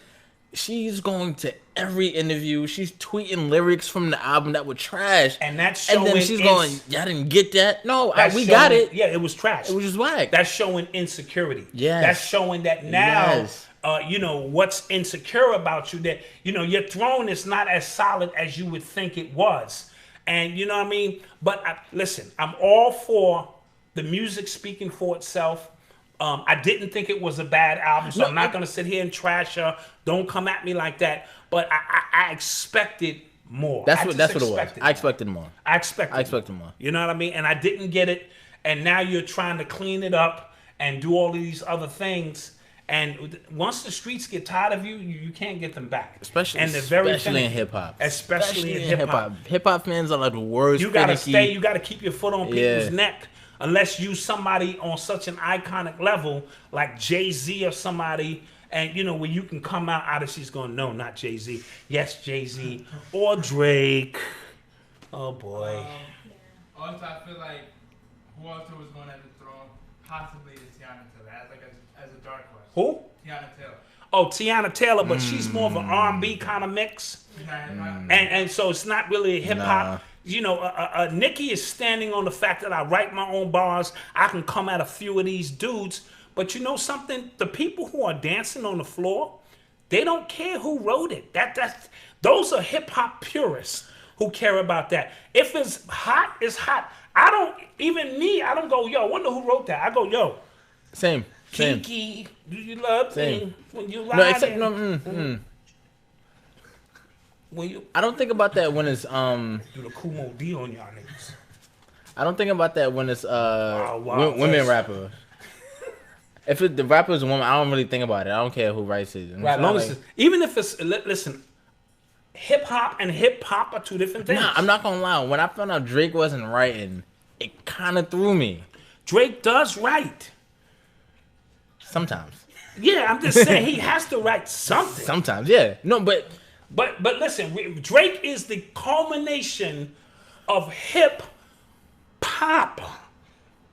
She's going to every interview. She's tweeting lyrics from the album that were trash. And that's showing. And then she's going, y'all didn't get that? No, we got it. Yeah, it was trash. It was just whack. That's showing insecurity. Yes. That's showing that now, what's insecure about you, that, you know, your throne is not as solid as you would think it was. And you know what I mean? But listen, I'm all for the music speaking for itself. I didn't think it was a bad album, so I'm not going to sit here and trash her. Don't come at me like that. But I expected more. That's what it was. I expected more. I expected more. You know what I mean? And I didn't get it. And now you're trying to clean it up and do all of these other things. And once the streets get tired of you, you can't get them back. Especially and they're very especially in hip hop. Especially in hip hop. Hip hop fans are like the worst. You gotta finicky. stay. You gotta keep your foot on people's neck. Unless you somebody on such an iconic level like Jay-Z or somebody, and you know where you can come out. Odyssey's going, no, not Jay-Z. Yes, Jay-Z or Drake. Oh boy. Also, I feel like who else was going at the throne possibly is Tiana Taylor as a dark horse. Who? Tiana Taylor. Oh, Tiana Taylor, but she's more of an R&B kind of mix, and so it's not really a hip hop. Nah. You know, Nicki is standing on the fact that I write my own bars. I can come at a few of these dudes, but you know something? The people who are dancing on the floor, they don't care who wrote it. Those are hip hop purists who care about that. If it's hot, it's hot. I don't go, yo, wonder who wrote that. I go, yo, Same. Kiki, do you love Same. me when you No, lie? except When you I don't think about that when it's do the Kumo D on y'all niggas. I don't think about that when it's wow, women rappers. If the rapper is a woman, I don't really think about it. I don't care who writes it. Right, long as even if it's listen, hip hop and hip hop are two different things. Nah, I'm not gonna lie. When I found out Drake wasn't writing, it kind of threw me. Drake does write. Sometimes. Yeah, I'm just saying he has to write something. Sometimes, yeah. No, but listen, Drake is the culmination of hip hop.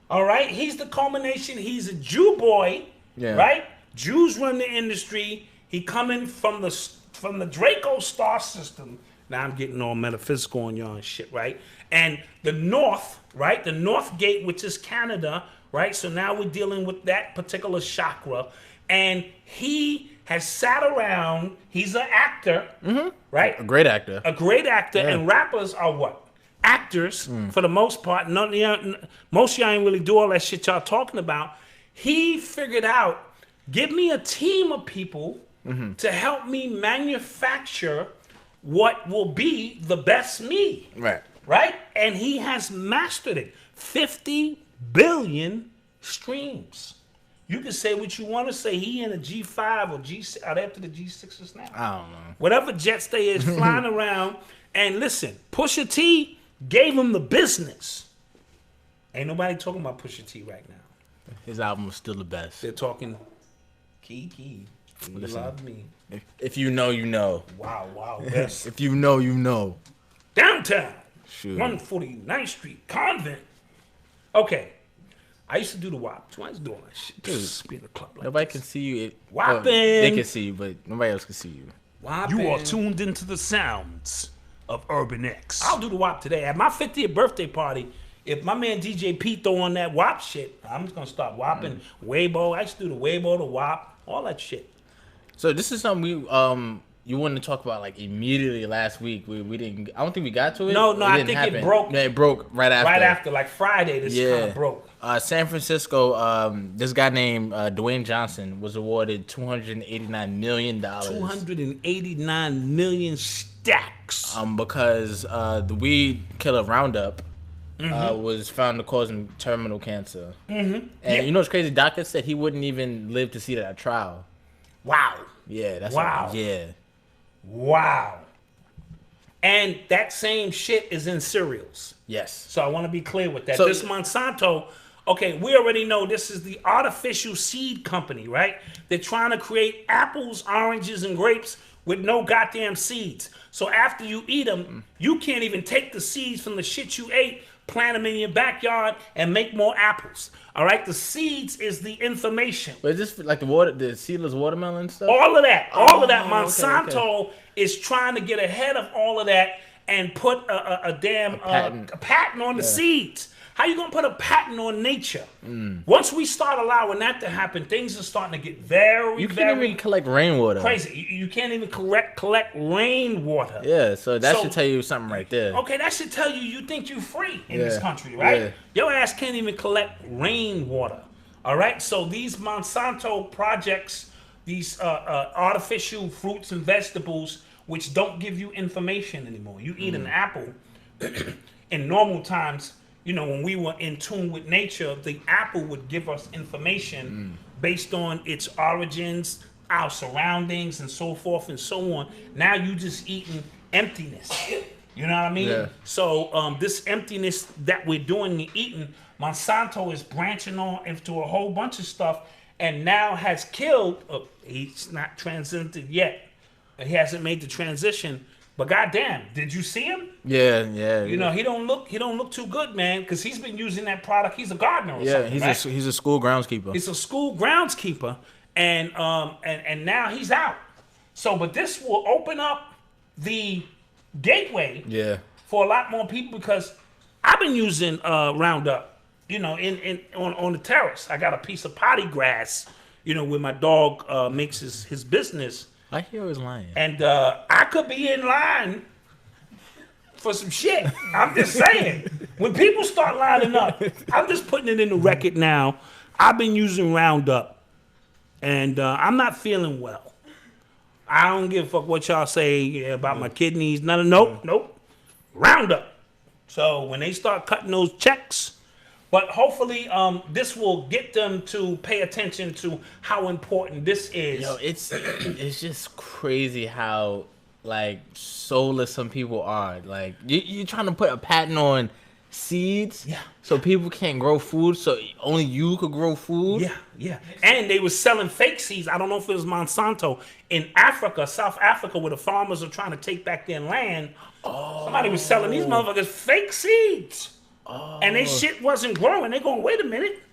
All right, he's the culmination. He's a Jew boy, right? Jews run the industry. He coming from the Draco star system. Now I'm getting all metaphysical on y'all and shit, right? And the North, right? The North Gate, which is Canada, right? So now we're dealing with that particular chakra. And he has sat around. He's an actor, right? a great actor. A great actor. Yeah. And rappers are what? Actors, for the most part. Most of y'all ain't really do all that shit y'all talking about. He figured out, give me a team of people to help me manufacture what will be the best me. Right? And he has mastered it. 50 billion streams. You can say what you want to say. He in a G5 or G6. Are they up to the G6s now? I don't know. Whatever jets they is flying around. And listen, Pusha T gave him the business. Ain't nobody talking about Pusha T right now. His album was still the best. They're talking Kiki. You love me. If you know, you know. Wow. Yes. If you know, you know. Downtown. Shoot. 149th Street. Convent. Okay. I used to do the WAP. So I used to do all that shit. Just be in the club like Nobody this. can see you. Whopping. They can see you, but nobody else can see you. You are tuned into the sounds of Urban X. I'll do the WAP today. At my 50th birthday party, if my man DJ P throw on that WAP shit, I'm just going to start WAPing. Weibo. I used to do the Weibo, the WAP, all that shit. So this is something you wanted to talk about like immediately last week. We didn't. I don't think we got to it. No, it I didn't think happen. it broke. Yeah, it broke right after. Right after, like Friday, this kind of broke. San Francisco, this guy named Dwayne Johnson was awarded $289 million. 289 million stacks. Because the weed killer Roundup was found to cause him terminal cancer. And you know what's crazy? Doctor said he wouldn't even live to see that trial. Wow. Yeah, that's wow. Wow. And that same shit is in cereals. Yes. So I want to be clear with that. So, this Monsanto, okay, we already know this is the artificial seed company, right? They're trying to create apples, oranges, and grapes with no goddamn seeds. So after you eat them, you can't even take the seeds from the shit you ate, plant them in your backyard, and make more apples. All right? The seeds is the information. But is this like the seedless watermelon stuff? All of that. Monsanto is trying to get ahead of all of that and put a damn patent on the seeds. How you gonna put a patent on nature? Once we start allowing that to happen, things are starting to get very, you can't even collect rainwater. Crazy. You can't even collect rainwater. Yeah, so that should tell you something right there. Okay, that should tell you think you're free in this country, right? Yeah. Your ass can't even collect rainwater. All right, so these Monsanto projects, these artificial fruits and vegetables, which don't give you information anymore. You eat an apple in normal times. You know, when we were in tune with nature, the apple would give us information based on its origins, our surroundings, and so forth and so on. Now you just eating emptiness. You know what I mean? Yeah. So this emptiness that we're doing and eating, Monsanto is branching on into a whole bunch of stuff, and now has killed. He's not transited yet. He hasn't made the transition. But goddamn, did you see him? Yeah. You know, he don't look too good, man, because he's been using that product. He's a gardener or something. He's a school groundskeeper. He's a school groundskeeper, and now he's out. So, but this will open up the gateway for a lot more people, because I've been using Roundup, you know, on the terrace. I got a piece of potty grass, you know, where my dog makes his business. I hear his lying. And I could be in line for some shit. I'm just saying. When people start lining up, I'm just putting it in the record now. I've been using Roundup, and I'm not feeling well. I don't give a fuck what y'all say about my kidneys. Nope. Roundup. So when they start cutting those checks, but hopefully this will get them to pay attention to how important this is. Yo, it's just crazy how like soulless some people are. Like you're trying to put a patent on seeds, so people can't grow food, so only you could grow food. Yeah. And they were selling fake seeds. I don't know if it was Monsanto in Africa, South Africa, where the farmers are trying to take back their land. Somebody was selling these motherfuckers fake seeds. And they shit wasn't growing. They going, wait a minute.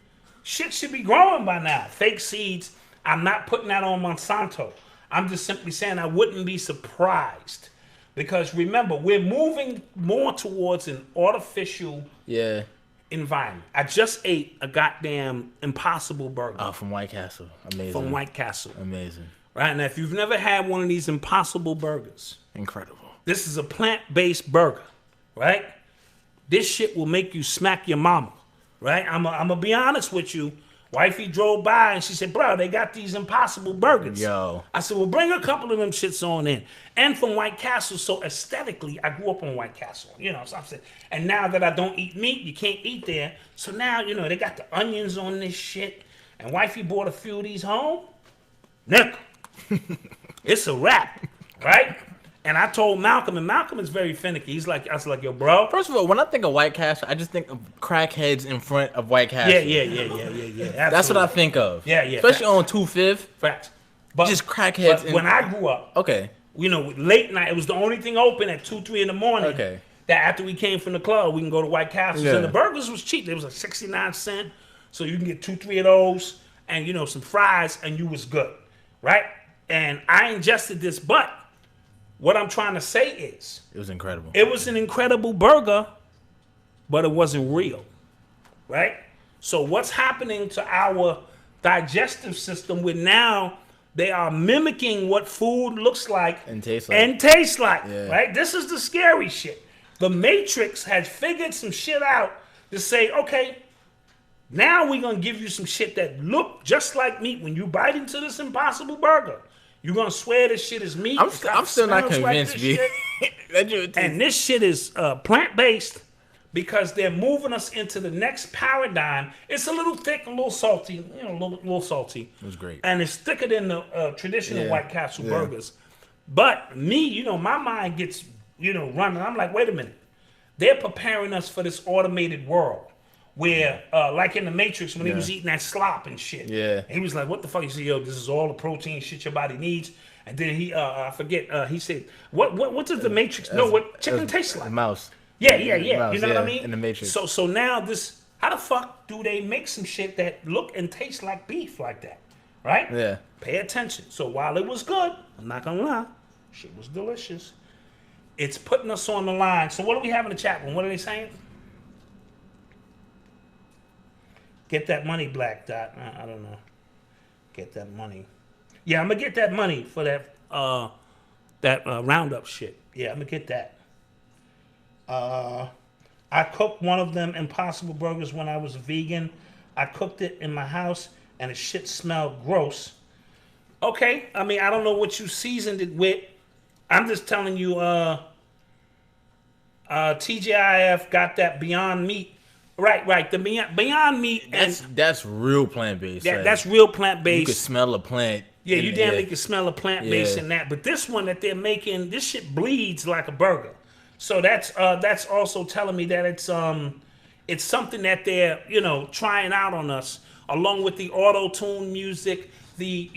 Shit should be growing by now. Fake seeds. I'm not putting that on Monsanto. I'm just simply saying I wouldn't be surprised. Because remember, we're moving more towards an artificial environment. I just ate a goddamn Impossible Burger. Oh, from White Castle. Amazing. From White Castle. Amazing. Right? Now, if you've never had one of these Impossible Burgers. Incredible. This is a plant-based burger. Right? This shit will make you smack your mama, right? I'm gonna be honest with you. Wifey drove by and she said, bro, they got these Impossible Burgers. Yo. I said, well, bring a couple of them shits on in. And from White Castle, so aesthetically, I grew up on White Castle. You know, so I'm saying, and now that I don't eat meat, you can't eat there. So now, you know, they got the onions on this shit. And Wifey bought a few of these home. Nickel. It's a wrap, right? And I told Malcolm, and Malcolm is very finicky. He's like, I was like, yo, bro. First of all, when I think of White Castle, I just think of crackheads in front of White Castle. Yeah. That's what I think of. Yeah. Especially on 25th. Facts. But just crackheads. But when I grew up, you know, late night, it was the only thing open at 2, 3 in the morning. Okay. That after we came from the club, we can go to White Castles. And the burgers was cheap. It was like 69 cents. So you can get 2, 3 of those and, you know, some fries, and you was good. Right? And I ingested this, but what I'm trying to say is, it was incredible. It was an incredible burger, but it wasn't real, right? So what's happening to our digestive system where now they are mimicking what food looks like and tastes like, right? This is the scary shit. The Matrix has figured some shit out to say, okay, now we're going to give you some shit that look just like meat. When you bite into this Impossible Burger, you're going to swear this shit is meat. I'm still not convinced, B. And this shit is plant-based because they're moving us into the next paradigm. It's a little thick, a little salty, you know, a little salty. It was great. And it's thicker than the traditional White Castle burgers. But me, you know, my mind gets, you know, running. I'm like, wait a minute. They're preparing us for this automated world. Where, like in the Matrix, when he was eating that slop and shit, he was like, "What the fuck?" He said, "Yo, this is all the protein shit your body needs." And then he, I forget, he said, "What does the Matrix know? What chicken tastes like?" Mouse. Yeah. Mouse, you know what I mean? In the Matrix. So now this, how the fuck do they make some shit that look and taste like beef like that, right? Yeah. Pay attention. So while it was good, I'm not gonna lie, shit was delicious. It's putting us on the line. So what do we have in the chat room? What are they saying? Get that money, Black Dot. I don't know. Get that money. Yeah, I'm gonna get that money for that Roundup shit. Yeah, I'm gonna get that. I cooked one of them Impossible Burgers when I was a vegan. I cooked it in my house, and the shit smelled gross. Okay, I mean, I don't know what you seasoned it with. I'm just telling you, TGIF got that Beyond Meat Right. The Beyond Meat, That's real plant based. that's real plant based. You can smell a plant. Yeah, you damn near can smell a plant based in that. But this one that they're making, this shit bleeds like a burger. So that's also telling me that it's something that they're trying out on us, along with the auto tune music, the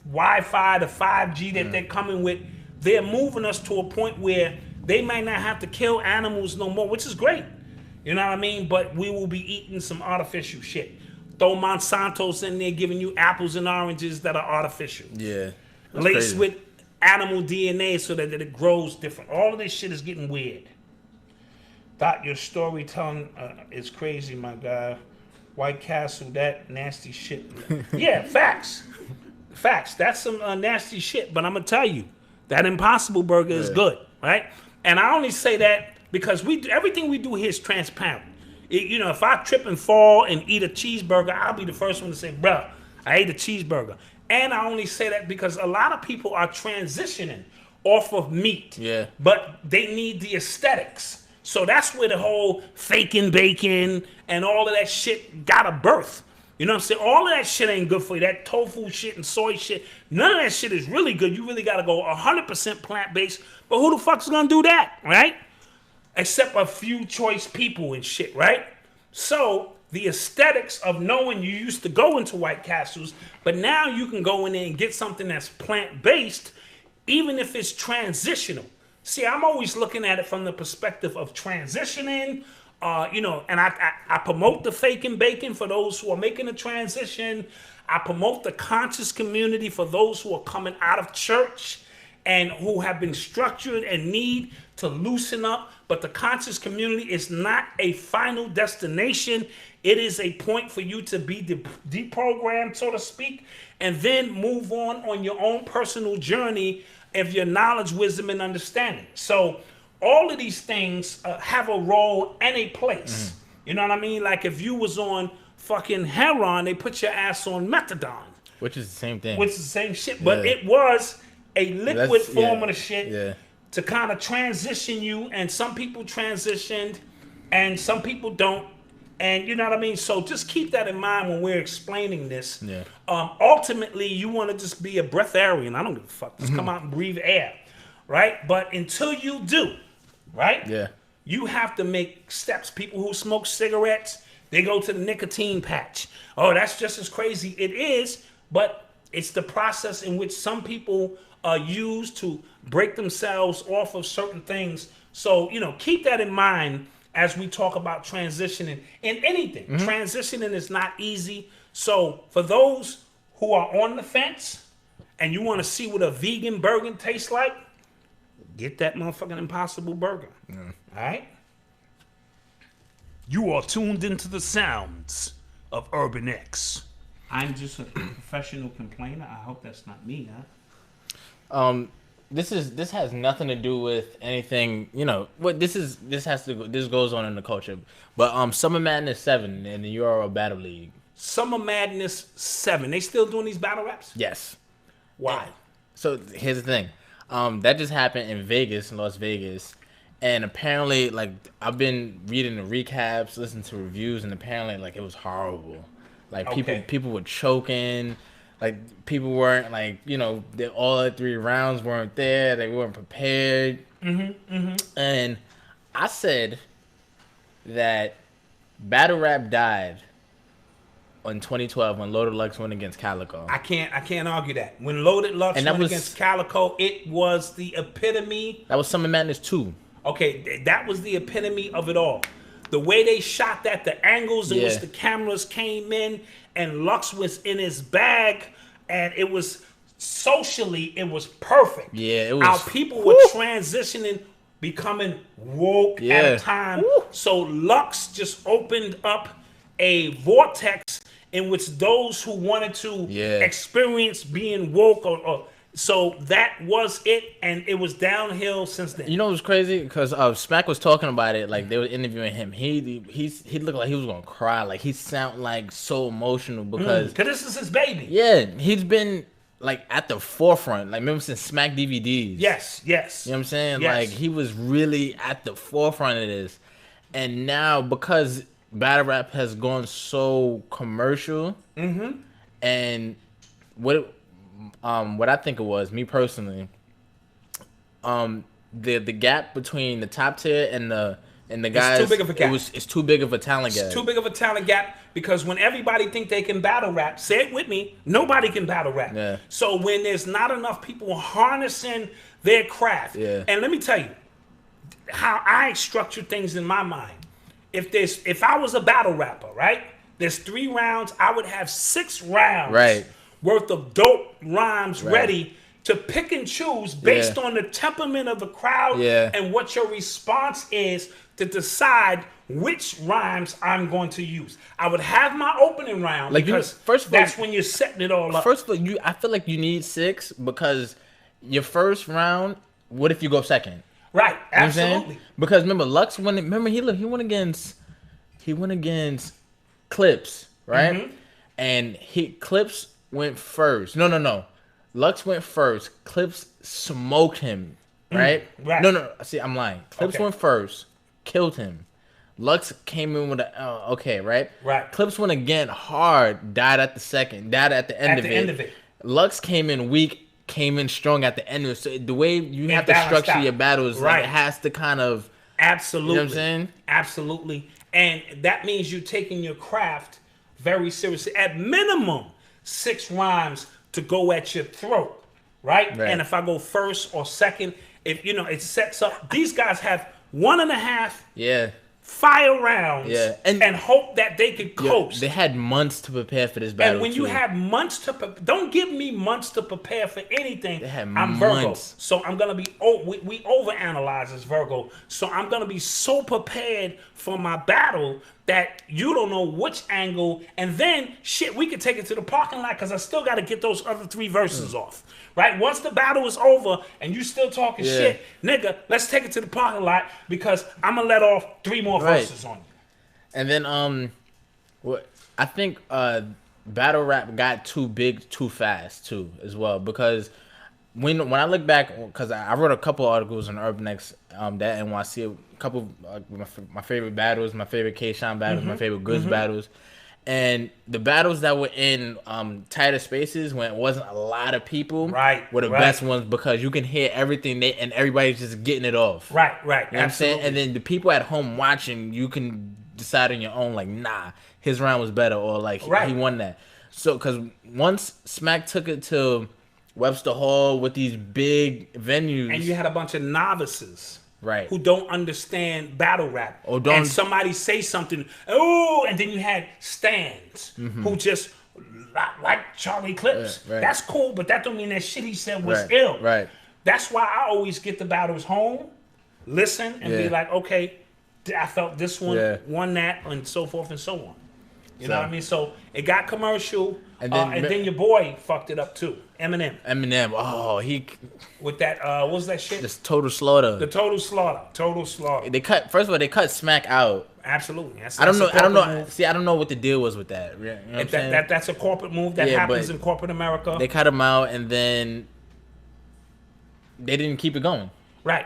Wi-Fi, the 5G that they're coming with. They're moving us to a point where they might not have to kill animals no more, which is great. You know what I mean? But we will be eating some artificial shit. Throw Monsanto's in there giving you apples and oranges that are artificial. Yeah. Laced with animal DNA so that it grows different. All of this shit is getting weird. Thought your storytelling is crazy, my guy. White Castle, that nasty shit. Yeah, facts. Facts. That's some nasty shit. But I'm going to tell you, that Impossible Burger is good, right? And I only say that because everything we do here is transparent. If I trip and fall and eat a cheeseburger, I'll be the first one to say, bruh, I ate a cheeseburger. And I only say that because a lot of people are transitioning off of meat. Yeah. But they need the aesthetics. So that's where the whole faking bacon and all of that shit got a birth. You know what I'm saying? All of that shit ain't good for you. That tofu shit and soy shit, none of that shit is really good. You really got to go 100% plant-based. But who the fuck's going to do that, right? Except a few choice people and shit, right? So the aesthetics of knowing you used to go into White Castles, but now you can go in there and get something that's plant-based, even if it's transitional. See, I'm always looking at it from the perspective of transitioning, and I promote the faking bacon for those who are making a transition. I promote the conscious community for those who are coming out of church and who have been structured and need to loosen up. But the conscious community is not a final destination. It is a point for you to be deprogrammed, so to speak, and then move on your own personal journey of your knowledge, wisdom, and understanding. So all of these things have a role and a place. You know what I mean? Like if you was on fucking heroin, they put your ass on methadone. Which is the same thing. Which is the same shit. But it was a liquid form of the shit to kind of transition you. And some people transitioned and some people don't. And you know what I mean? So just keep that in mind when we're explaining this. Yeah. Ultimately, you want to just be a breatharian. I don't give a fuck. Just come out and breathe air. Right? But until you do, right? Yeah. You have to make steps. People who smoke cigarettes, they go to the nicotine patch. Oh, that's just as crazy. It is, but it's the process in which some people use to break themselves off of certain things. So, keep that in mind as we talk about transitioning in anything. Transitioning is not easy. So for those who are on the fence and you want to see what a vegan burger tastes like, get that motherfucking Impossible Burger. All right? You are tuned into the sounds of Urban X. I'm just a professional complainer. I hope that's not me, huh? This has nothing to do with anything, what this goes on in the culture. But Summer Madness 7 in the URL Battle League. Summer Madness 7. They still doing these battle raps? Yes. Why? So here's the thing. That just happened in Vegas, in Las Vegas. And apparently, like, I've been reading the recaps, listening to reviews, and apparently, like, it was horrible. Like, people were choking. Like, people weren't, like, all the 3 rounds weren't there. They weren't prepared. And I said that battle rap died in 2012 when Loaded Lux went against Calico. I can't argue that. When Loaded Lux went against Calico, it was the epitome. That was Summer Madness 2. Okay, that was the epitome of it all. The way they shot that, the angles in which the cameras came in, and Lux was in his bag, and it was socially, it was perfect. Yeah, it was. Our people were transitioning, becoming woke at a time. So Lux just opened up a vortex in which those who wanted to experience being woke or so that was it, and it was downhill since then. You know what's crazy? Because Smack was talking about it, like they were interviewing him. He looked like he was gonna cry. Like he sounded like so emotional because this is his baby. Yeah, he's been like at the forefront. Like remember since Smack DVDs. Yes. You know what I'm saying? Yes. Like he was really at the forefront of this, and now because battle rap has gone so commercial, and what I think it was, me personally, the gap between the top tier and the guys, too big of a gap. It's too big of a talent gap. It's too big of a talent gap because when everybody think they can battle rap, say it with me, nobody can battle rap. Yeah. So when there's not enough people harnessing their craft, and let me tell you how I structure things in my mind. If I was a battle rapper, right? There's 3 rounds. I would have 6 rounds worth of dope rhymes ready to pick and choose based on the temperament of the crowd and what your response is to decide which rhymes I'm going to use. I would have my opening round because first of all, that's when you're setting it all up. First of all, I feel like you need 6 because your first round, what if you go second? Right, absolutely. You know what I'm saying? Because remember, Lux went. Remember, he went against Clips, right? And Clips went first. No. Lux went first. Clips smoked him, right? Right. No. See, I'm lying. Clips went first, killed him. Lux came in with right? Right. Clips went again hard, died at the end of it. Lux came in weak, came in strong at the end of it. So the way you have to structure your battles, like, it has to kind of... Absolutely. You know what I'm saying? Absolutely. And that means you're taking your craft very seriously. At minimum, 6 rhymes to go at your throat, right? And if I go first or second, it sets up. These guys have 1.5 fire rounds and hope that they could coast. They had months to prepare for this battle. And when you have months to don't give me months to prepare for anything. They had I'm Virgo, so I'm gonna be we overanalyze as Virgo. So I'm gonna be so prepared for my battle that you don't know which angle, and then we could take it to the parking lot because I still got to get those other 3 verses off. Right? Once the battle is over and you still talking shit, nigga, let's take it to the parking lot because I'm gonna let off 3 more verses on you. And then I think battle rap got too big too fast too as well, because when I look back, because I wrote a couple articles on Urban X that NYC, a couple my favorite battles, my favorite K-Shine battles, my favorite Goods battles. And the battles that were in tighter spaces when it wasn't a lot of people were the best ones, because you can hear everything and everybody's just getting it off. Right. You know what I'm saying? And then the people at home watching, you can decide on your own, like, nah, his round was better, or like he won that. So, because once Smack took it to Webster Hall with these big venues. And you had a bunch of novices. Who don't understand battle rap. And somebody say something, and then you had stands who just like Charlie Clips. That's cool, but that don't mean that shit he said was ill. That's why I always get the battles home, listen, and be like, okay, I felt this one won that, and so forth and so on. You know what I mean? So it got commercial, and then your boy fucked it up too. Eminem, with that what was that shit? This Total Slaughter. The Total Slaughter. They cut Smack out. Absolutely. I don't know. See, I don't know what the deal was with that. You know what I'm saying? That's a corporate move that happens in corporate America. They cut him out, and then they didn't keep it going. Right.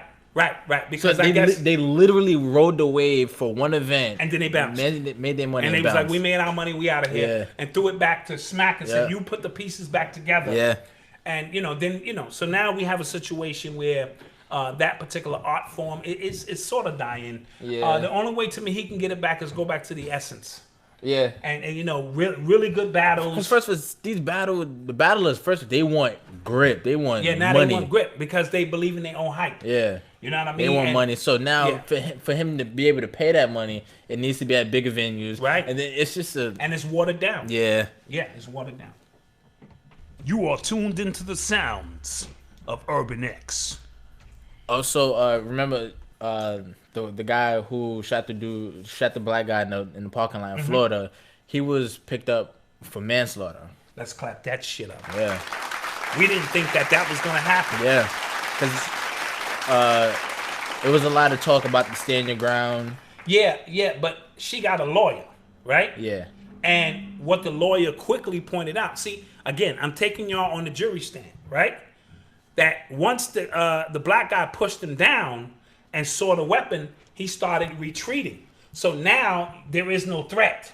Because so they literally rode the wave for one event, and then they bounced. Made their money, and they was like, "We made our money, we out of here," and threw it back to Smack and said, "You put the pieces back together." And so now we have a situation where that particular art form is sort of dying. The only way to me he can get it back is go back to the essence. And really good battles. Because first was the battlers first they want grip, they want money. They want grip because they believe in their own hype. You know what I mean? They want money. So now for him to be able to pay that money, it needs to be at bigger venues. Right. And then it's just and it's watered down. Yeah, it's watered down. You are tuned into the sounds of Urban X. Also, remember the guy who shot the black guy in the parking lot in Florida, he was picked up for manslaughter. Let's clap that shit up. Yeah. We didn't think that was going to happen. Yeah. Because it was a lot of talk about the stand your ground. Yeah, but she got a lawyer, right? Yeah. And what the lawyer quickly pointed out, see, again, I'm taking y'all on the jury stand, right? That once the black guy pushed him down and saw the weapon, he started retreating. So now there is no threat.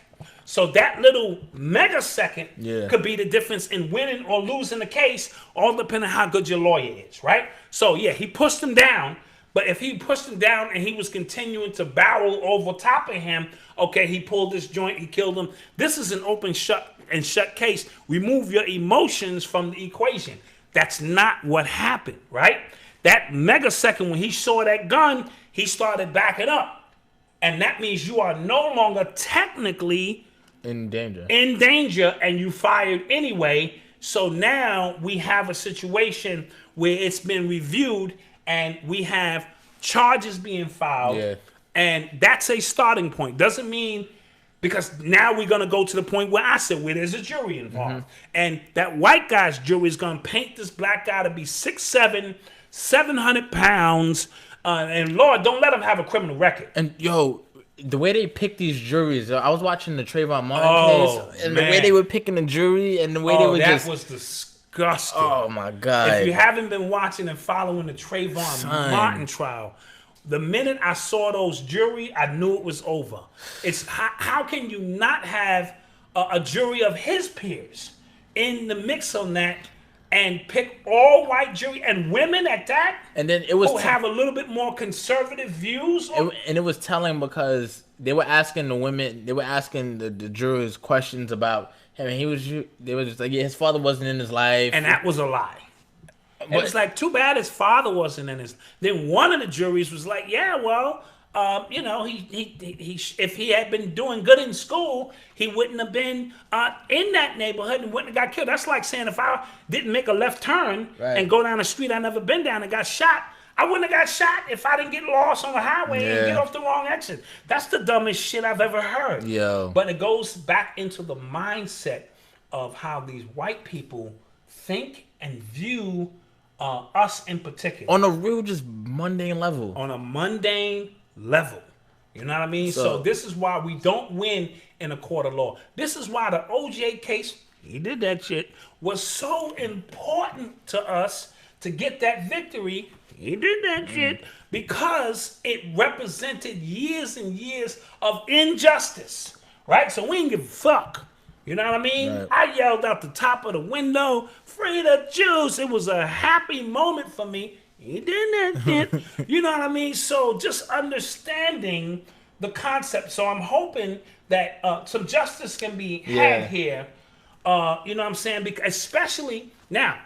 So that little megasecond could be the difference in winning or losing the case, all depending on how good your lawyer is, right? So yeah, he pushed him down, but if he pushed him down and he was continuing to barrel over top of him, okay, he pulled this joint, he killed him. This is an open shut case. Remove your emotions from the equation. That's not what happened, right? That megasecond when he saw that gun, he started backing up. And that means you are no longer technically in danger, and you fired anyway. So now we have a situation where it's been reviewed and we have charges being filed. Yeah. And that's a starting point. Doesn't mean, because now we're going to go to the point where I said, where there's a jury involved. And that white guy's jury is going to paint this black guy to be 6'7", 700 pounds. And Lord, don't let him have a criminal record. And yo, the way they pick these juries, I was watching the Trayvon Martin case, and the way they were picking the jury, and the way they were that was disgusting. Oh my God! If you haven't been watching and following the Trayvon Martin trial, the minute I saw those jury, I knew it was over. It's how can you not have a jury of his peers in the mix on that? And pick all white jury and women at that, and then it was who have a little bit more conservative views. And it was telling because they were asking the women, they were asking the jurors questions about him. And they were just like, yeah, his father wasn't in his life, and that was a lie. But it's like, too bad his father wasn't in his. Then one of the juries was like, yeah, well, he if he had been doing good in school, he wouldn't have been in that neighborhood and wouldn't have got killed. That's like saying if I didn't make a left turn and go down a street I never been down and got shot, I wouldn't have got shot if I didn't get lost on the highway and get off the wrong exit. That's the dumbest shit I've ever heard. Yo. But it goes back into the mindset of how these white people think and view us in particular. On a real, just mundane level. On a mundane level. You know what I mean? So this is why we don't win in a court of law. This is why the OJ case, he did that shit, was so important to us to get that victory. He did that shit because it represented years and years of injustice, right? So we didn't give a fuck. You know what I mean? Right. I yelled out the top of the window, "Free the Jews." It was a happy moment for me. He did that shit. You know what I mean? So just understanding the concept. So I'm hoping that some justice can be had here. You know what I'm saying? Because especially now,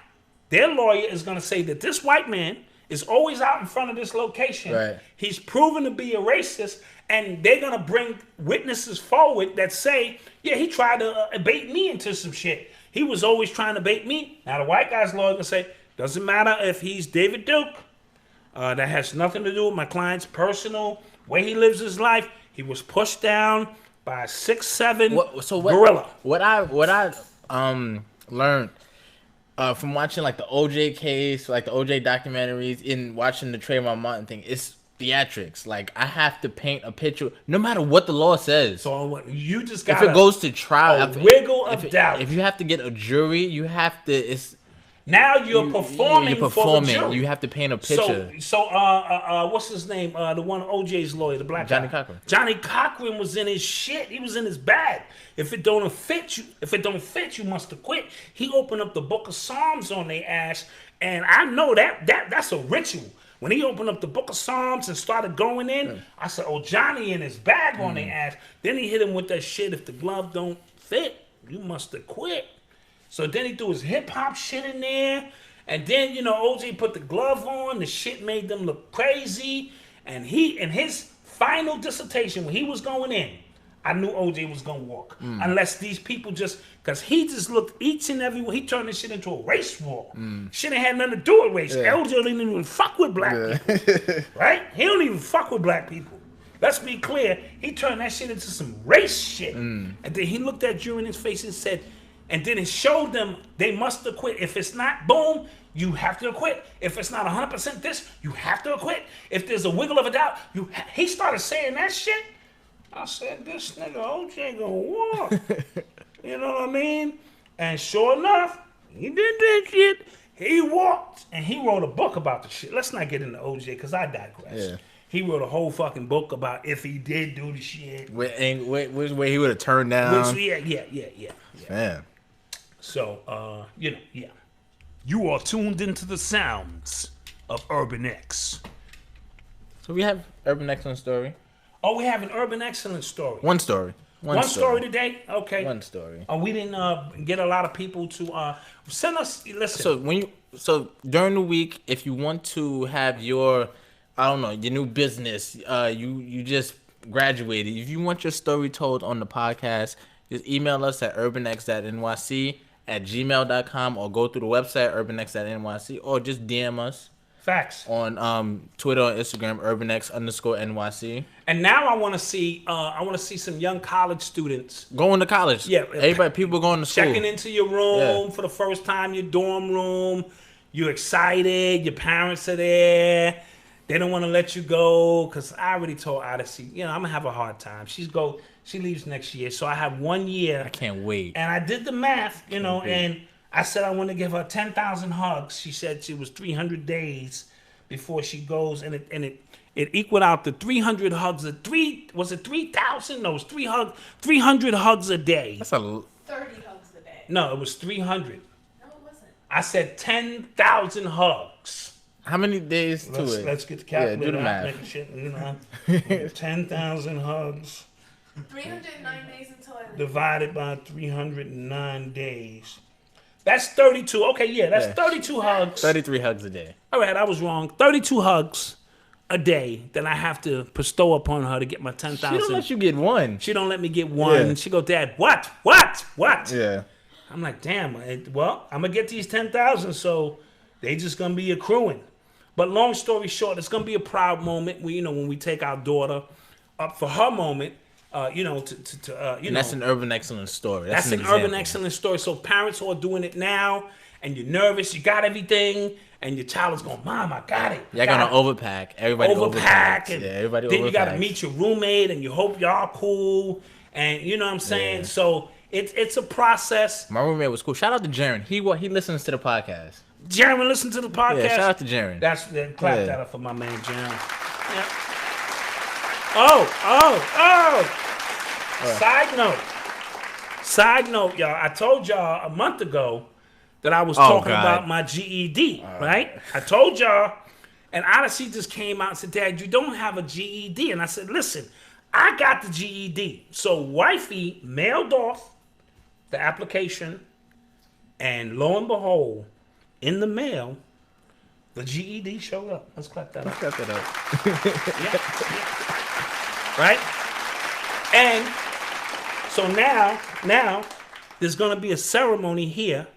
their lawyer is going to say that this white man is always out in front of this location. Right. He's proven to be a racist, and they're going to bring witnesses forward that say, yeah, he tried to bait me into some shit. He was always trying to bait me. Now the white guy's lawyer going to say, doesn't matter if he's David Duke. That has nothing to do with my client's personal way he lives his life. He was pushed down by a 6'7" gorilla. What I learned from watching like the OJ case, like the OJ documentaries, in watching the Trayvon Martin thing, it's theatrics. Like, I have to paint a picture, no matter what the law says. So you just got, if it goes to trial, wiggle of doubt. If you have to get a jury, you have to. It's now you're performing for the jury. You have to paint a picture. So what's his name? The one OJ's lawyer, the black Johnny guy. Cochran. Johnny Cochran was in his shit. He was in his bag. If it don't fit you, must have quit. He opened up the book of Psalms on their ass, and I know that's a ritual. When he opened up the book of Psalms and started going in, I said, oh, Johnny in his bag on their ass. Then he hit him with that shit. If the glove don't fit, you must have quit. So then he threw his hip-hop shit in there. And then, OJ put the glove on. The shit made them look crazy. And he, in his final dissertation, when he was going in, I knew OJ was going to walk. Unless these people just, because he just looked each and every one. He turned this shit into a race war. Shit ain't had nothing to do with race. OJ didn't even fuck with black people. Right? He don't even fuck with black people. Let's be clear. He turned that shit into some race shit. And then he looked at Drew in his face and said, and then it showed them they must acquit. If it's not, boom, you have to acquit. If it's not 100% this, you have to acquit. If there's a wiggle of a doubt, he started saying that shit. I said, this nigga OJ gonna walk. You know what I mean? And sure enough, he did that shit. He walked, and he wrote a book about the shit. Let's not get into OJ, because I digress. He wrote a whole fucking book about if he did do the shit. Which way he would have turned down. Yeah. Man. So, yeah. You are tuned into the sounds of Urban X. So we have Urban Excellence story. Oh, we have an Urban Excellence story. One story. One story today? Okay. One story. Oh, we didn't get a lot of people to send us. Listen. So during the week, if you want to have your, I don't know, your new business, you just graduated. If you want your story told on the podcast, just email us at urbanx.nyc@gmail.com or go through the website urbanx.nyc or just DM us. Facts. On Twitter or Instagram, urbanx_NYC. And now I want to see some young college students going to college. Yeah, people going to school. Checking into your room for the first time, your dorm room. You're excited. Your parents are there. They don't want to let you go because I already told Odyssey, I'm gonna have a hard time. She leaves next year, so I have 1 year. I can't wait. And I did the math, and I said I want to give her 10,000 hugs. She said she was 300 days before she goes, and it equaled out to 300 hugs. Was it 3,000? No, it was 300 hugs a day. That's a 30 hugs a day. No, it was 300. No, it wasn't. I said 10,000 hugs. How many days to it? Let's get the calculator. Do the math. Making shit, 10,000 hugs. 309 days until I leave. Divided by 309 days. That's 32. Okay, that's 32 hugs. 33 hugs a day. All right, I was wrong. 32 hugs a day that I have to bestow upon her to get my 10,000. She don't let you get one. She don't let me get one. Yeah. She go, Dad, what? Yeah. I'm like, damn. Well, I'm going to get these 10,000, so they just going to be accruing. But long story short, it's going to be a proud moment when we take our daughter up for her moment. And that's an Urban Excellence story. That's an Urban Excellence story. So parents who are doing it now, and you're nervous, you got everything, and your child is going, Mom, I got it. You're gonna overpack. Everybody overpack. And everybody then overpacks. you got to meet your roommate, and you hope y'all cool, and you know what I'm saying. Yeah. So it's a process. My roommate was cool. Shout out to Jaren. He listens to the podcast. Jaren, listen to the podcast. Yeah, shout out to Jaren. Clap that up for my man Jaren. Yeah. Side note, y'all. I told y'all a month ago that I was talking about my GED, right? I told y'all, and Odyssey just came out and said, Dad, you don't have a GED. And I said, listen, I got the GED. So wifey mailed off the application, and lo and behold, in the mail, the GED showed up. Let's clap that up. Yeah. Right? And so now there's going to be a ceremony here,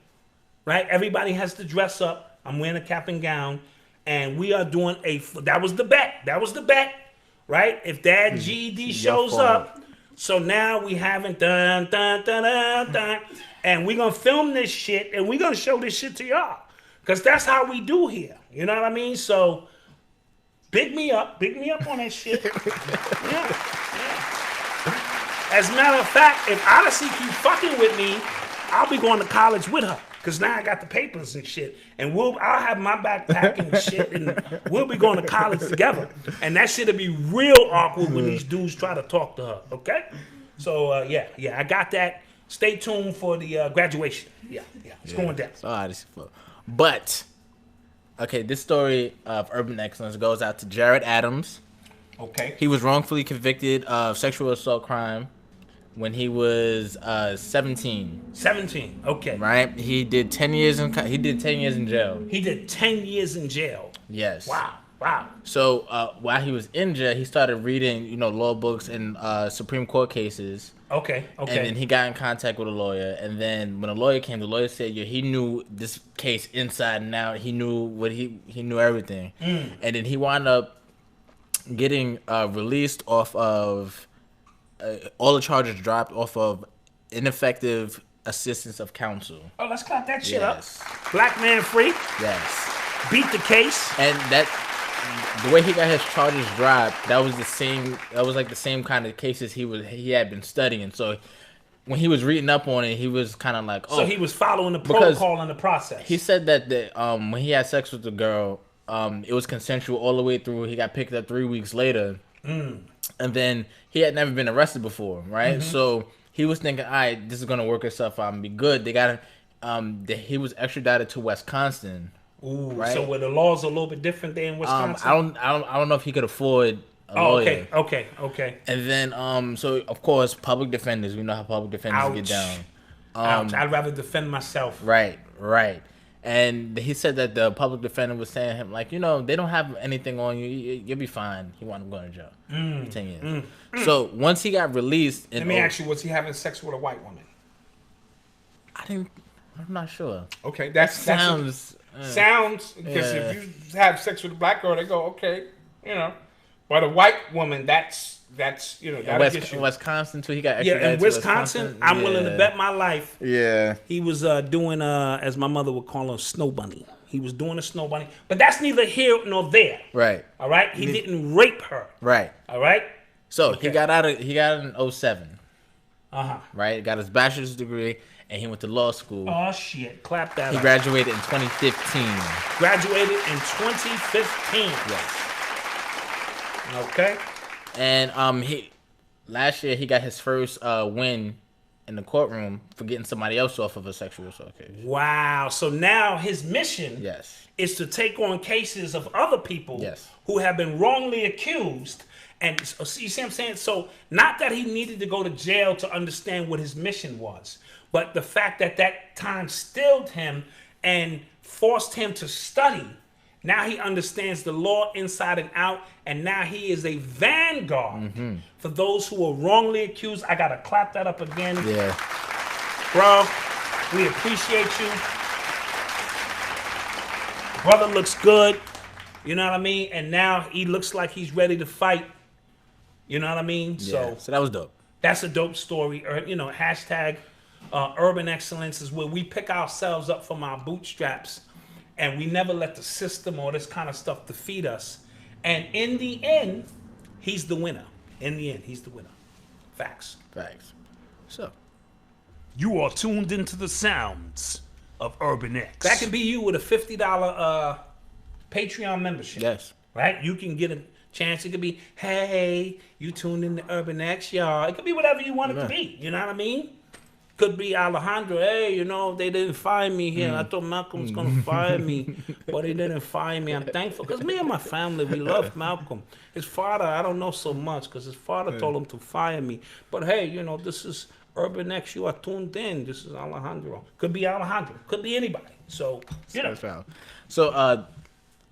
right? Everybody has to dress up. I'm wearing a cap and gown, and we are doing that was the bet, right? If that GED shows up, so now we haven't done, and we're going to film this shit, and we're going to show this shit to y'all, because that's how we do here. You know what I mean? So big me up on that shit. Yeah. As a matter of fact, if Odyssey keep fucking with me, I'll be going to college with her. Cause now I got the papers and shit. And I'll have my backpack and shit, and we'll be going to college together. And that shit'll be real awkward when these dudes try to talk to her, okay? So yeah, I got that. Stay tuned for the graduation. Yeah. It's going down. But okay, this story of Urban Excellence goes out to Jared Adams. Okay. He was wrongfully convicted of sexual assault crime when he was 17. 17. Okay. Right? He did 10 years in jail. He did 10 years in jail. Yes. Wow. So while he was in jail, he started reading, law books and Supreme Court cases. Okay. And then he got in contact with a lawyer. And then when a lawyer came, the lawyer said, he knew this case inside and out. He knew he knew everything. And then he wound up getting released off of all the charges dropped off of ineffective assistance of counsel. Oh, let's clap that shit up. Black man free. Yes. Beat the case. And the way he got his charges dropped, that was the same kind of cases he had been studying. So when he was reading up on it, he was kind of like, so he was following the protocol and the process. He said that when he had sex with the girl, It was consensual all the way through. He got picked up 3 weeks later, and then he had never been arrested before, right? So he was thinking, all right, this is gonna work itself out and be good. They got he was extradited to Wisconsin. Ooh, right? So where the laws are a little bit different there in Wisconsin. I don't know if he could afford a lawyer. Okay. And then so of course public defenders. We know how public defenders get down. Ouch. I'd rather defend myself. Right. And he said that the public defender was saying to him, like, they don't have anything on you. You'll be fine. He wanted him going to jail for 10 years. So once he got released... Let me ask you, was he having sex with a white woman? I'm not sure. Okay, that sounds... Because if you have sex with a black girl, they go, okay, But a white woman, that's in Wisconsin too. He got extradited in Wisconsin. I'm willing to bet my life. Yeah, he was doing as my mother would call a snow bunny. He was doing a snow bunny, but that's neither here nor there. Right. All right. He didn't rape her. Right. All right. So he got in 07. Right. Got his bachelor's degree, and he went to law school. Oh shit! Clap that. He graduated in 2015. Graduated in 2015. Yes. Okay. And last year he got his first win in the courtroom for getting somebody else off of a sexual assault case. Wow. So now his mission is to take on cases of other people who have been wrongly accused. And you see what I'm saying? So not that he needed to go to jail to understand what his mission was, but the fact that time stilled him and forced him to study. Now he understands the law inside and out, and now he is a vanguard for those who are wrongly accused. I gotta clap that up again. Yeah. Bro, we appreciate you. Brother looks good. You know what I mean? And now he looks like he's ready to fight. You know what I mean? Yeah. So that was dope. That's a dope story. Or, hashtag urban excellence is where we pick ourselves up from our bootstraps. And we never let the system or this kind of stuff defeat us. And in the end, he's the winner. In the end, he's the winner. Facts. So, you are tuned into the sounds of Urban X. That can be you with a $50 Patreon membership. Yes. Right? You can get a chance. It could be, hey, you tuned into Urban X, y'all. It could be whatever you want it to be. You know what I mean? Could be Alejandro. Hey, they didn't fire me here. I thought Malcolm was going to fire me, but he didn't fire me. I'm thankful because me and my family, we love Malcolm. His father, I don't know so much because his father told him to fire me. But hey, this is Urban X. You are tuned in. This is Alejandro. Could be Alejandro. Could be anybody. So, So,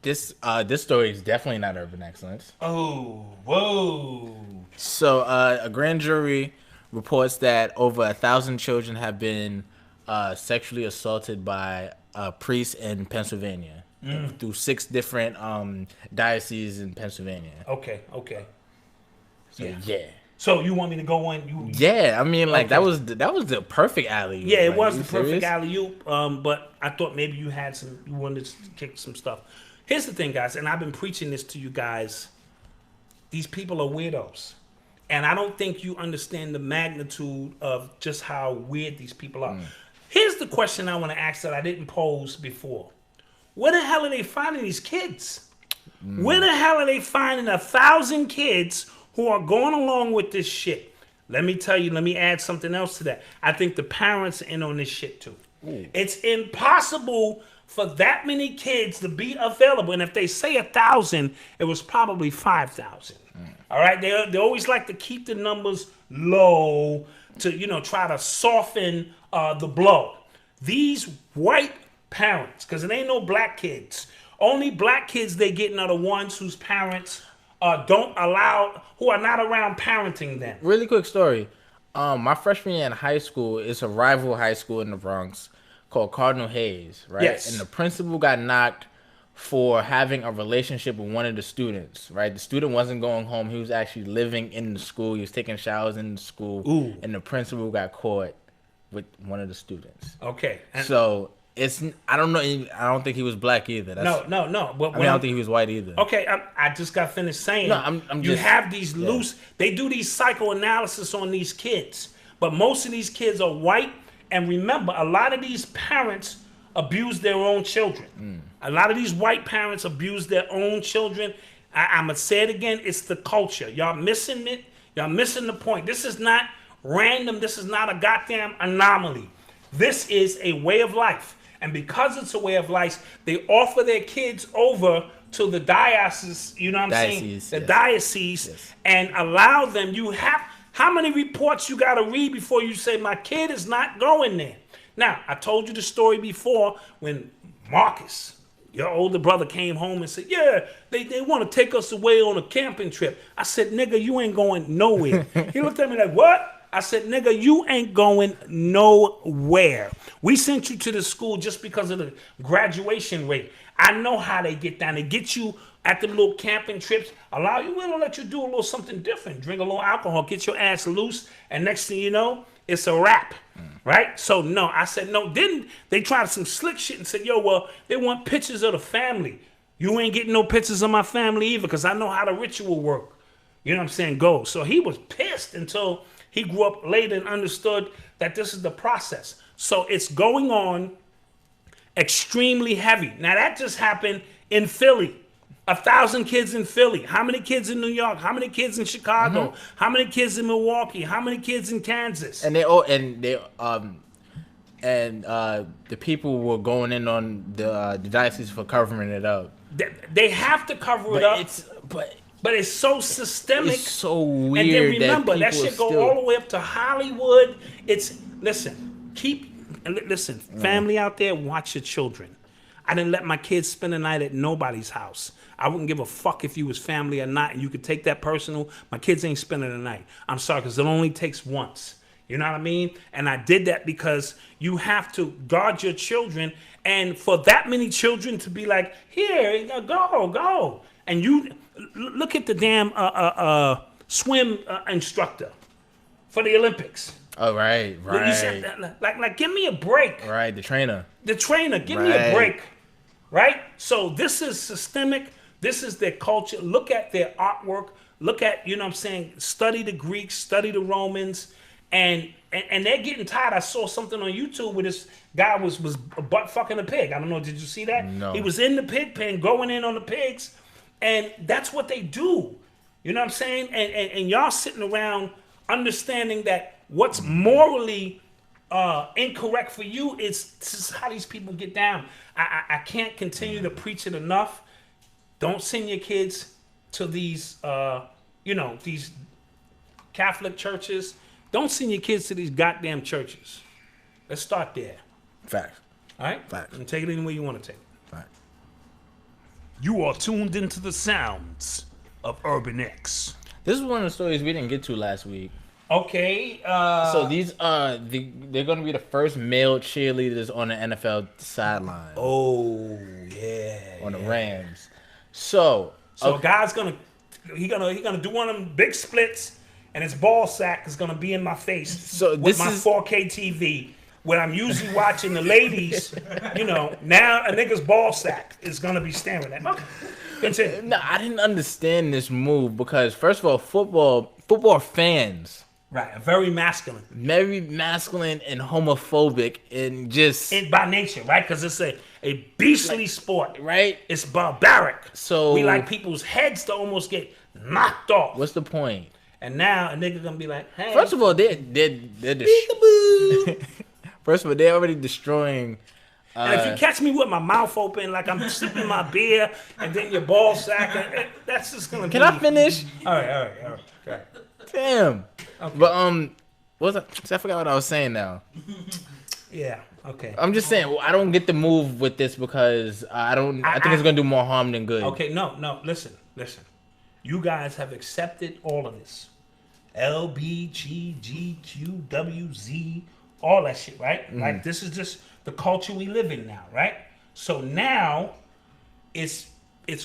this story is definitely not urban excellence. Oh, whoa. So, a grand jury reports that over 1,000 children have been sexually assaulted by priests in Pennsylvania through 6 different dioceses in Pennsylvania. Okay. So, yeah. So you want me to go in? Yeah, I mean, like that was the perfect alley-oop. Yeah, it like, was the perfect alley-oop. But I thought maybe you wanted to kick some stuff. Here's the thing, guys, and I've been preaching this to you guys. These people are weirdos. And I don't think you understand the magnitude of just how weird these people are. Here's the question I want to ask that I didn't pose before. Where the hell are they finding these kids? Where the hell are they finding 1,000 kids who are going along with this shit? Let me tell you, let me add something else to that. I think the parents are in on this shit too. It's impossible for that many kids to be available. And if they say 1,000, it was probably 5,000. All right, they always like to keep the numbers low to try to soften the blow. These white parents, because it ain't no black kids. Only black kids they getting are the ones whose parents who are not around parenting them. Really quick story. My freshman year in high school, it's a rival high school in the Bronx called Cardinal Hayes, right? Yes. And the principal got knocked for having a relationship with one of the students, right? The student wasn't going home. He was actually living in the school. He was taking showers in the school. Ooh. And the principal got caught with one of the students. Okay. So I don't know. I don't think he was black either. No. But I don't think he was white either. Okay, I just got finished saying. No, you have these loose. They do these psychoanalysis on these kids, but most of these kids are white. And remember, a lot of these parents abuse their own children. A lot of these white parents abuse their own children. I'm going to say it again. It's the culture. Y'all missing it. Y'all missing the point. This is not random. This is not a goddamn anomaly. This is a way of life. And because it's a way of life, they offer their kids over to the diocese, you know what I'm saying? The diocese, and allow them. You have, how many reports you got to read before you say, my kid is not going there? Now, I told you the story before when Marcus, your older brother, came home and said, yeah, they want to take us away on a camping trip. I said, nigga, you ain't going nowhere. He looked at me like, what? I said, nigga, you ain't going nowhere. We sent you to the school just because of the graduation rate. I know how they get down. They get you at the little camping trips. We'll let you do a little something different. Drink a little alcohol, get your ass loose, and next thing you know, it's a wrap. Right? So, no, I said, no. Then they tried some slick shit and said, yo, well, they want pictures of the family. You ain't getting no pictures of my family either because I know how the ritual work. You know what I'm saying? Go. So he was pissed until he grew up later and understood that this is the process. So it's going on extremely heavy. Now, that just happened in Philly. 1,000 kids in Philly. How many kids in New York? How many kids in Chicago? How many kids in Milwaukee? How many kids in Kansas? And the people were going in on the diocese for covering it up. They have to cover it up. But it's so systemic. It's so weird. And then remember, that shit go all the way up to Hollywood. Listen, family out there, watch your children. I didn't let my kids spend the night at nobody's house. I wouldn't give a fuck if you was family or not, and you could take that personal. My kids ain't spending the night. I'm sorry, because it only takes once. You know what I mean? And I did that because you have to guard your children. And for that many children to be like, here, go. And you look at the damn swim instructor for the Olympics. Oh, right. Like, give me a break. Right, the trainer, give me a break. Right? So this is systemic. This is their culture. Look at their artwork. Look at, you know what I'm saying, study the Greeks, study the Romans. And they're getting tired. I saw something on YouTube where this guy was butt fucking a pig. I don't know, did you see that? No. He was in the pig pen, going in on the pigs. And that's what they do. You know what I'm saying? And y'all sitting around understanding that what's morally incorrect for you is this is how these people get down. I can't continue to preach it enough. Don't send your kids to these, these Catholic churches. Don't send your kids to these goddamn churches. Let's start there. Facts. All right? Facts. And take it any way you want to take it. Facts. You are tuned into the sounds of Urban X. This is one of the stories we didn't get to last week. Okay. So these they're going to be the first male cheerleaders on the NFL sideline. Oh, yeah. On the Rams. So a guy's gonna do one of them big splits, and his ball sack is gonna be in my face. So with my 4K TV, where I'm usually watching the ladies. Now a nigga's ball sack is gonna be staring at me. Continue. No, I didn't understand this move because first of all, football fans. Right, very masculine And homophobic and just by nature, right? Because it's a beastly sport, right? It's barbaric. So we like people's heads to almost get knocked off. What's the point? And now a nigga gonna be like, hey. First of all, they're First of all, they're already destroying. And if you catch me with my mouth open, like I'm sipping my beer, and then your ball sack, that's just gonna. Can I finish? All right. Okay. Damn. Okay. But I forgot what I was saying now. Yeah. Okay. I'm just saying I don't get the move with this because I think it's gonna do more harm than good. Okay. No. Listen. You guys have accepted all of this. LBGGQWZ, all that shit, right? Mm-hmm. Like this is just the culture we live in now, right? So now it's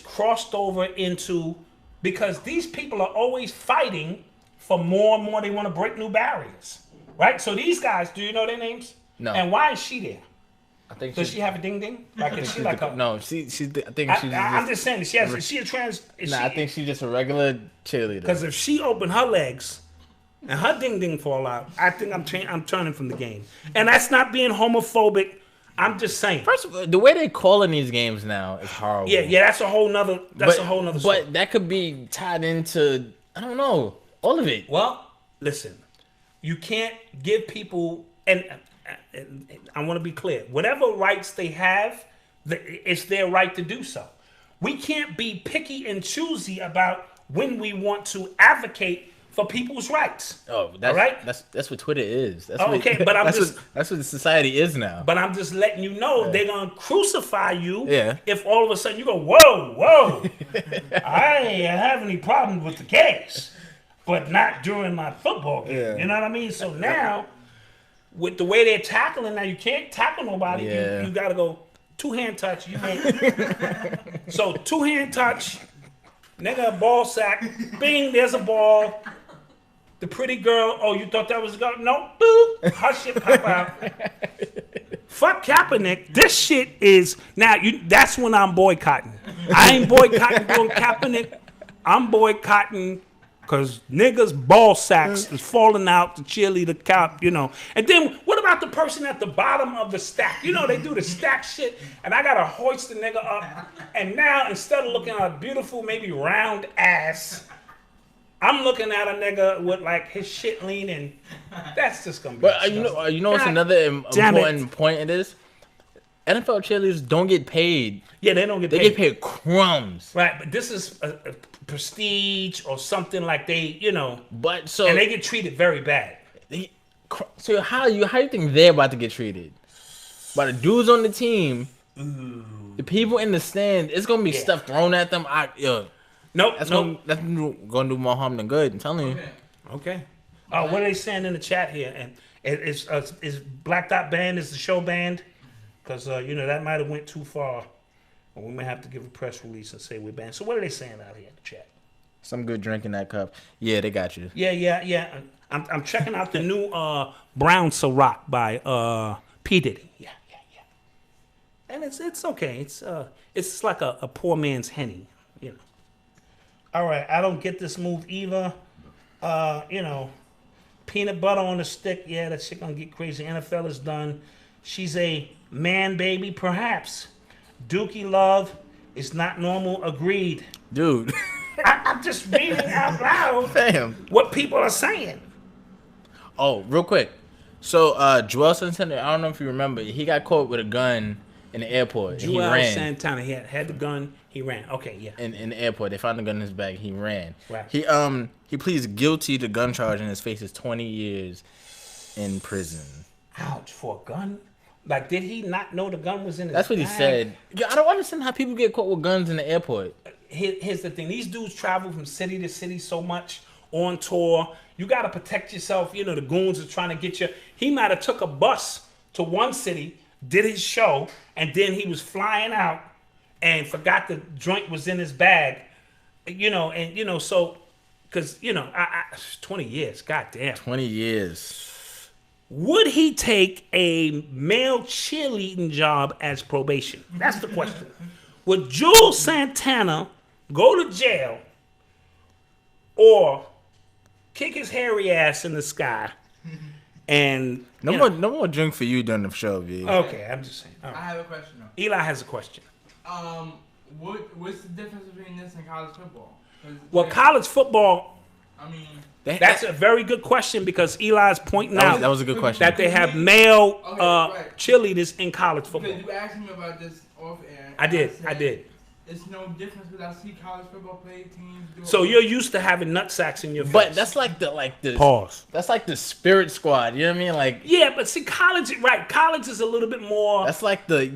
crossed over into, because these people are always fighting for more and more. They want to break new barriers, right? So these guys, do you know their names? No. And why is she there? I think does she have a ding ding? Like is she like a? No, she. I think she's. I'm just saying. Is she a trans? I think she's just a regular cheerleader. Because if she opened her legs and her ding ding fall out, I think I'm turning from the game. And that's not being homophobic. I'm just saying. First of all, the way they calling these games now is horrible. Yeah, that's a whole nother. That's a whole nother. Story. But that could be tied into I don't know all of it. Well, listen, you can't give people, and I want to be clear. Whatever rights they have, it's their right to do so. We can't be picky and choosy about when we want to advocate for people's rights. Oh, that's all right. That's what Twitter is. That's Okay, but I'm that's what society is now. But I'm just letting you know they're gonna crucify you. Yeah. If all of a sudden you go, whoa, I ain't have any problems with the gas, but not during my football game. Yeah. You know what I mean? So now, with the way they're tackling, now you can't tackle nobody. Yeah. You gotta go 2-hand touch. You ain't. So 2-hand touch, nigga, ball sack, bing, there's a ball. The pretty girl, oh, you thought that was a girl? No, boop, hush it, pop out. Fuck Kaepernick. This shit is, now, that's when I'm boycotting. I ain't boycotting doing Kaepernick. I'm boycotting because niggas' ball sacks is falling out, the cheerleader cop, you know. And then what about the person at the bottom of the stack? You know, they do the stack shit, and I got to hoist the nigga up. And now, instead of looking at a beautiful, maybe round ass, I'm looking at a nigga with like his shit leaning. That's just gonna be. But you know what's another important point in this? NFL cheerleaders don't get paid. Yeah, they don't get paid. They get paid crumbs. Right, but this is a prestige or something like they, you know. But so and they get treated very bad. So how you think they're about to get treated? By the dudes on the team, the people in the stand, it's gonna be stuff thrown at them. Nope. That's gonna do more harm than good. I'm telling you. Okay. What are they saying in the chat here? And is Black Dot Band is the show banned? Because that might have went too far. We may have to give a press release and say we're banned. So what are they saying out here in the chat? Some good drink in that cup. Yeah, they got you. Yeah. I'm checking out the new Brown Ciroc by P Diddy. Yeah. And it's okay. It's like a poor man's Henny, you know. All right, I don't get this move either. Peanut butter on the stick. Yeah, that shit gonna get crazy. NFL is done. She's a man baby, perhaps. Dookie Love is not normal. Agreed. Dude. I'm just reading out loud Damn. what people are saying. Oh, real quick. So, Joel Santana, I don't know if you remember, he got caught with a gun in the airport. Joel he ran. Santana, he had the gun. He ran. Okay, yeah. In the airport, they found the gun in his bag. He ran. Right. He pleads guilty to gun charge and his faces 20 years in prison. Ouch, for a gun? Like, did he not know the gun was in his That's what he bag? said. Yeah, I don't understand how people get caught with guns in the airport. Here's the thing. These dudes travel from city to city so much on tour. You got to protect yourself. You know, the goons are trying to get you. He might have took a bus to one city, did his show, and then he was flying out and forgot the joint was in his bag. So, because, 20 years, goddamn. 20 years. Would he take a male cheerleading job as probation? That's the question. Would Jules Santana go to jail or kick his hairy ass in the sky? And no more drink for you during the show, V. Okay, I'm just saying. Right. I have a question though. Eli has a question. What's the difference between this and college football? Well, college football. I mean, that's a very good question because Eli's pointing out that was a good question. that they have male cheerleaders in college football. Because you asked me about this off air. I did. It's no difference because I see college football play teams do. So you're used to having nutsacks in your face. But that's like the pause. That's like the spirit squad. You know what I mean? Like but see, college is a little bit more. That's like the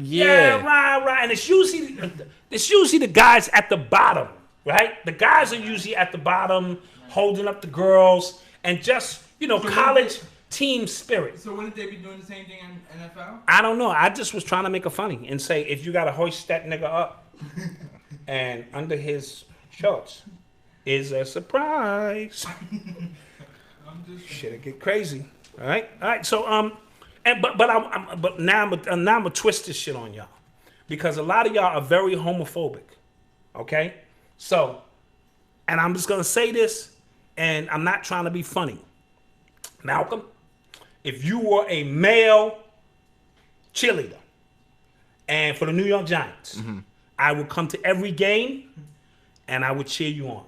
right, and it's usually the guys at the bottom, right? The guys are usually at the bottom, holding up the girls, and just college team spirit. So wouldn't they be doing the same thing in NFL? I don't know. I just was trying to make a funny and say if you got to hoist that nigga up. And under his shorts is a surprise. Shit'll get crazy. All right. So but now I'm gonna twist this shit on y'all because a lot of y'all are very homophobic. Okay. So, and I'm just gonna say this, and I'm not trying to be funny. Malcolm, if you were a male cheerleader, and for the New York Giants, I would come to every game, and I would cheer you on.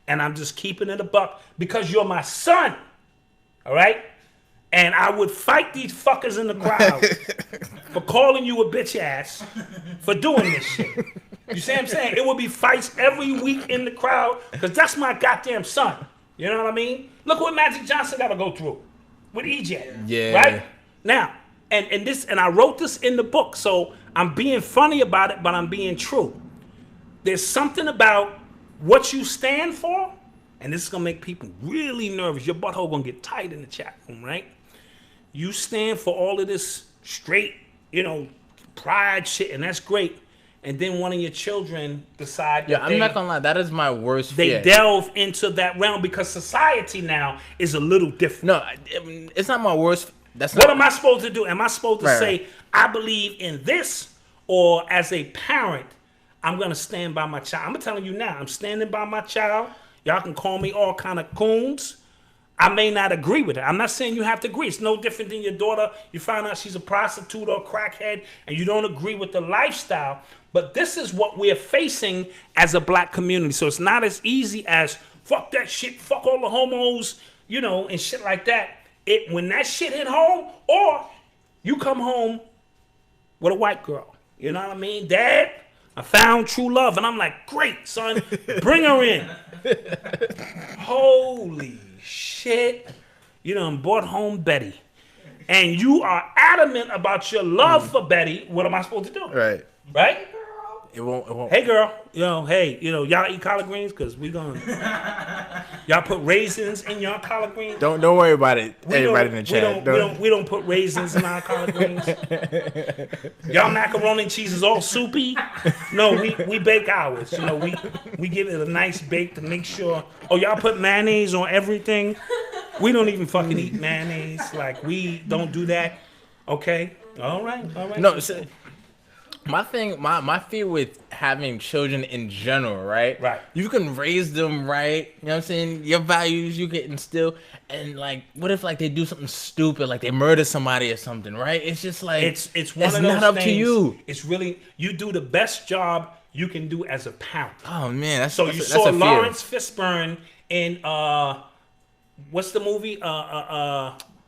And I'm just keeping it a buck because you're my son, all right? And I would fight these fuckers in the crowd for calling you a bitch ass for doing this shit. You see what I'm saying? It would be fights every week in the crowd because that's my goddamn son. You know what I mean? Look what Magic Johnson got to go through with EJ. Yeah. Right? Now, and I wrote this in the book, so I'm being funny about it, but I'm being true. There's something about what you stand for, and this is going to make people really nervous. Your butthole going to get tight in the chat room, right? You stand for all of this straight, pride shit, and that's great. And then one of your children decide that I'm not gonna lie, that is my worst fear. They delve into that realm because society now is a little different. No, it's not my worst. What am I supposed to do? Am I supposed to say, I believe in this? Or as a parent, I'm going to stand by my child? I'm telling you now, I'm standing by my child. Y'all can call me all kind of coons. I may not agree with it. I'm not saying you have to agree. It's no different than your daughter. You find out she's a prostitute or a crackhead and you don't agree with the lifestyle. But this is what we're facing as a black community. So it's not as easy as fuck that shit, fuck all the homos, and shit like that. When that shit hit home, or you come home with a white girl. You know what I mean? Dad, I found true love. And I'm like, great, son, bring her in. Holy shit. You done brought home Betty. And you are adamant about your love for Betty. What am I supposed to do? Right. Right? It won't. Hey, girl. Y'all eat collard greens? Because y'all put raisins in your collard greens? Don't worry about it. Everybody in the chat. We don't put raisins in our collard greens. Y'all macaroni and cheese is all soupy? No, we bake ours. We give it a nice bake to make sure. Oh, y'all put mayonnaise on everything? We don't even fucking eat mayonnaise. Like, we don't do that. Okay? All right. No, my fear with having children in general, right? Right. You can raise them right. You know what I'm saying? Your values you can instill. And like, what if they do something stupid, like they murder somebody or something, right? It's just like it's one of those not up things. to you. It's really you do the best job you can do as a parent. Oh man, that's you saw Lawrence Fishburne in what's the movie?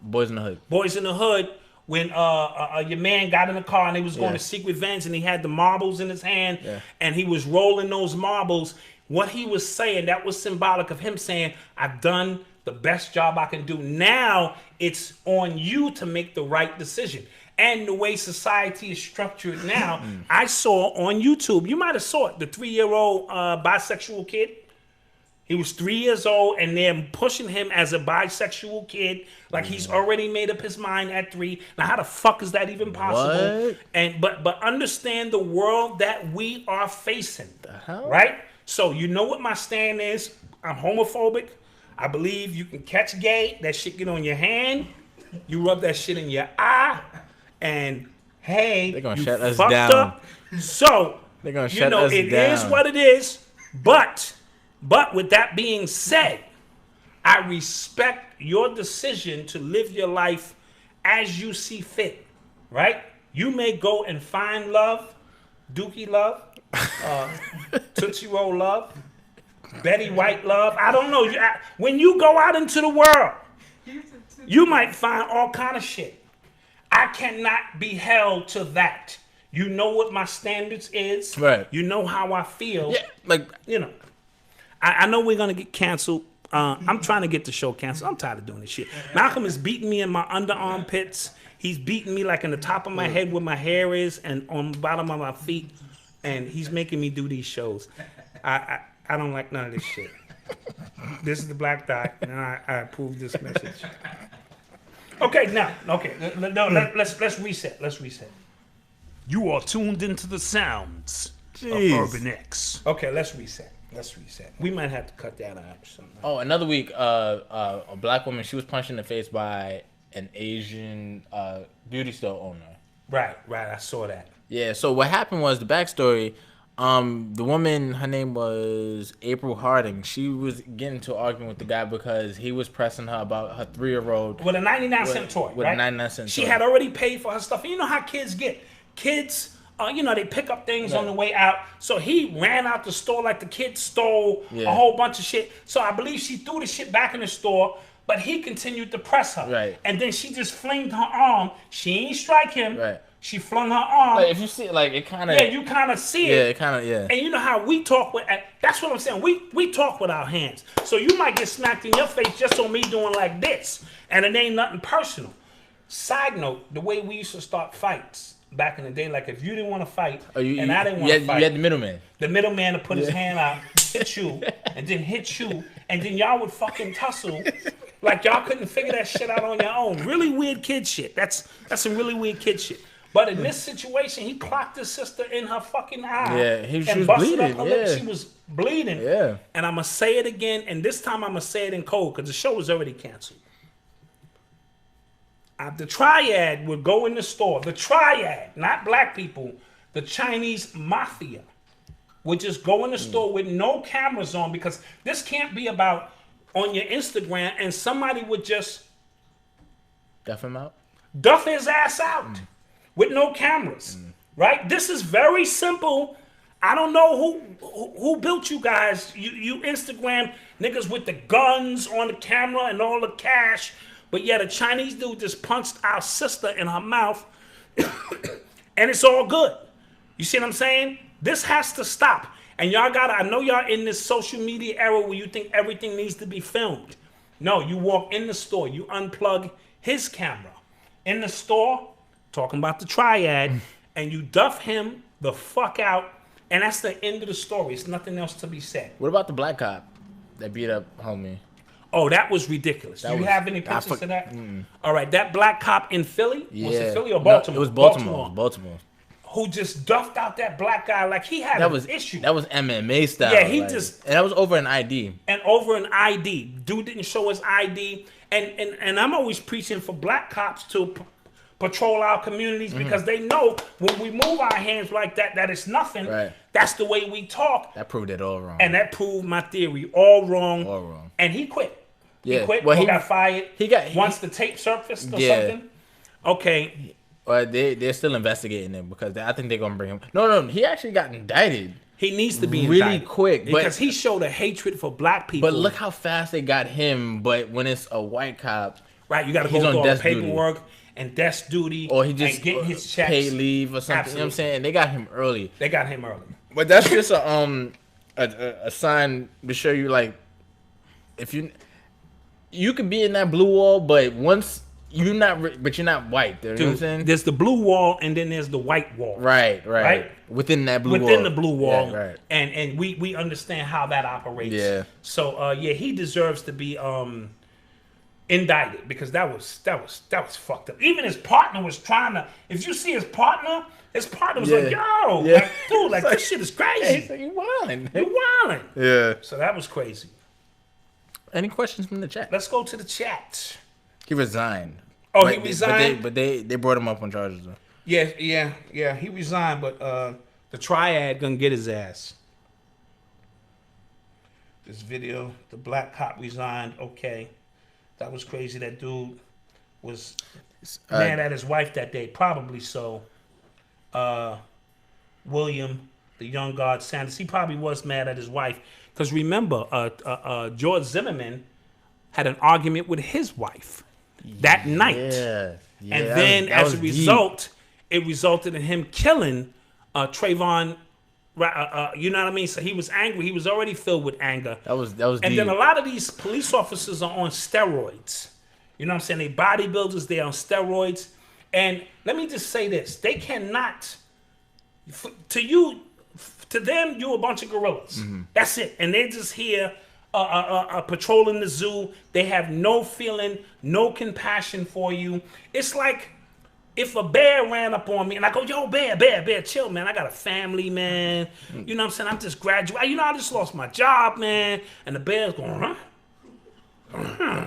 Boys in the Hood. Boys in the Hood. When your man got in the car and he was going to seek revenge and he had the marbles in his hand and he was rolling those marbles, what he was saying, that was symbolic of him saying, I've done the best job I can do. Now it's on you to make the right decision. And the way society is structured now, I saw on YouTube, you might have saw it, the 3-year-old bisexual kid. He was 3 years old, and they're pushing him as a bisexual kid. Like, he's already made up his mind at 3. Now, how the fuck is that even possible? What? And but understand the world that we are facing. The hell? Right? So, you know what my stand is? I'm homophobic. I believe you can catch gay. That shit get on your hand. You rub that shit in your eye. And, hey, they're gonna you shut us fucked down. up. So, They're gonna shut us down. It is what it is. But with that being said, I respect your decision to live your life as you see fit, right? You may go and find love, Dookie love, Tootsie Roll love, Betty White love. I don't know. When you go out into the world, you might find all kind of shit. I cannot be held to that. You know what my standards is. Right. You know how I feel. Yeah, I know we're gonna get canceled. I'm trying to get the show canceled. I'm tired of doing this shit. Malcolm is beating me in my underarm pits. He's beating me like in the top of my head where my hair is and on the bottom of my feet. And he's making me do these shows. I don't like none of this shit. This is the Black Dot, and I approve this message. Okay, let's reset. Let's reset. You are tuned into the sounds of Urban X. Okay, let's reset. We might have to cut that out or something. Oh, another week, a black woman, she was punched in the face by an Asian beauty store owner. Right. I saw that. Yeah, so what happened was, the backstory, the woman, her name was April Harding. She was getting into an argument with the guy because he was pressing her about her 3-year-old. With a 99-cent toy, With right? a 99-cent toy. She had already paid for her stuff. And you know how kids get. Kids they pick up things on the way out. So he ran out the store like the kid stole a whole bunch of shit. So I believe she threw the shit back in the store, but he continued to press her. Right. And then she just flinged her arm. She ain't strike him. Right. She flung her arm. Like if you see it, like it kind of. Yeah, you kind of see it. Yeah, it kind of, yeah. And you know how we talk with, that's what I'm saying. We talk with our hands. So you might get smacked in your face just on me doing like this. And it ain't nothing personal. Side note, the way we used to start fights back in the day, like if you didn't want to fight and I didn't want to fight. You had the middleman. The middleman to put his hand out, hit you, and then hit you. And then y'all would fucking tussle like y'all couldn't figure that shit out on your own. Really weird kid shit. That's some really weird kid shit. But in this situation, he clocked his sister in her fucking eye. Yeah, she was busted bleeding. Up her lip. She was bleeding. Yeah. And I'm going to say it again, and this time I'm going to say it in code because the show was already canceled. The triad would go in the store. The triad, not black people, the Chinese mafia would just go in the store with no cameras on because this can't be about on your Instagram and somebody would just duff him out? Duff his ass out. With no cameras, right? This is very simple. I don't know who built you guys. You Instagram niggas with the guns on the camera and all the cash, but yet a Chinese dude just punched our sister in her mouth, and it's all good. You see what I'm saying? This has to stop. And I know y'all in this social media era where you think everything needs to be filmed. No, you walk in the store, you unplug his camera. In the store, talking about the triad, and you duff him the fuck out, and that's the end of the story. It's nothing else to be said. What about the black cop that beat up homie? Oh, that was ridiculous. Do you have any pictures of that? All right, that black cop in Philly? Yeah. Was it Philly or Baltimore? No, it was Baltimore. Who just duffed out that black guy like he had an issue. That was MMA style. Yeah, and that was over an ID. And over an ID. Dude didn't show his ID. And I'm always preaching for black cops to patrol our communities because they know when we move our hands like that it's nothing. Right. That's the way we talk. That proved it all wrong. And that proved my theory all wrong. All wrong. And he quit. Yeah. He quit. Well, he got fired. Once the tape surfaced or something. Okay. They're still investigating him because I think they're gonna bring him. No, he actually got indicted. He needs to be really indicted quick because he showed a hatred for black people. But look how fast they got him. But when it's a white cop, right? You got to go through all paperwork and desk duty, or he just getting his checks, paid leave or something. Absolutely. You know what I'm saying? They got him early. But that's just a sign to show you like if you could be in that blue wall, but once. You're not white. You know what I'm saying? There's the blue wall and then there's the white wall. Right. Within that blue wall. Within the blue wall. Yeah, right. And we understand how that operates. Yeah. So he deserves to be indicted because that was fucked up. Even his partner was trying to. If you see his partner was like, yo, like, dude, like this shit is crazy. He's like, you wildin'. You wildin'. Yeah. So that was crazy. Any questions from the chat? Let's go to the chat. He resigned. Oh, he resigned? But they brought him up on charges, though. Yeah, he resigned, but the triad gonna get his ass. This video, the black cop resigned, okay. That was crazy. That dude was mad at his wife that day, probably so. William, the young guard Sanders, he probably was mad at his wife. Because remember, George Zimmerman had an argument with his wife that night. Yeah. And then as a result, it resulted in him killing Trayvon. You know what I mean? So he was angry. He was already filled with anger. That was and deep. Then a lot of these police officers are on steroids. You know what I'm saying? They bodybuilders, they're on steroids. And let me just say this. They cannot, to them, you're a bunch of gorillas. That's it. And they're just here patrolling the zoo. They have no feeling, no compassion for you. It's like if a bear ran up on me and I go, yo, bear, chill, man. I got a family, man. You know what I'm saying? I'm just graduating. You know, I just lost my job, man. And the bear's going, huh?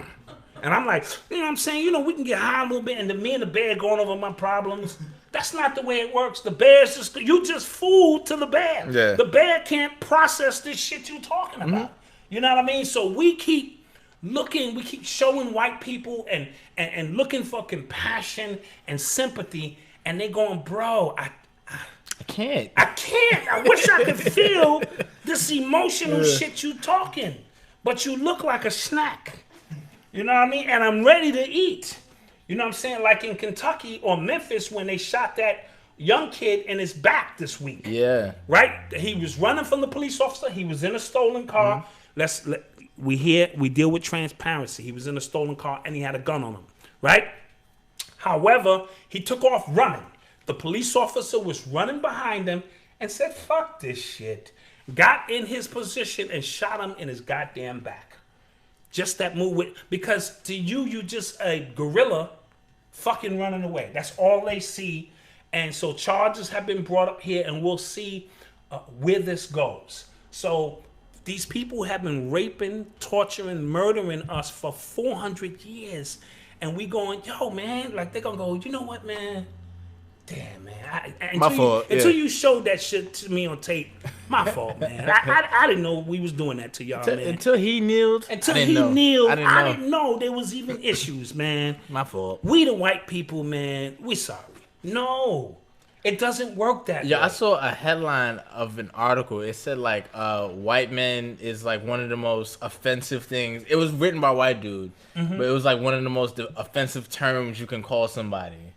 And I'm like, you know what I'm saying? You know, we can get high a little bit and me and the bear going over my problems. That's not the way it works. The bear's you just fool to the bear. Yeah. The bear can't process this shit you talking about. You know what I mean? So we keep looking, we keep showing white people and looking for compassion and sympathy, and they going, bro, I can't. I wish I could feel this emotional shit you talking. But you look like a snack. You know what I mean? And I'm ready to eat. You know what I'm saying? Like in Kentucky or Memphis when they shot that young kid in his back this week. Yeah. Right? He was running from the police officer. He was in a stolen car. We deal with transparency. He was in a stolen car and he had a gun on him. Right? However, he took off running. The police officer was running behind him and said, fuck this shit. Got in his position and shot him in his goddamn back. Just that move because to you just a gorilla fucking running away. That's all they see. And so charges have been brought up here and we'll see where this goes. So these people have been raping, torturing, murdering us for 400 years. And we going, yo, man, like they're going to go, you know what, man? Damn, man. Until you showed that shit to me on tape. My fault, man. I didn't know we was doing that to y'all, man. Until he kneeled. I didn't know there was even issues, man. My fault. We the white people, man. We sorry. No. It doesn't work that way. Yeah, I saw a headline of an article. It said like white men is like one of the most offensive things. It was written by a white dude, but it was like one of the most offensive terms you can call somebody.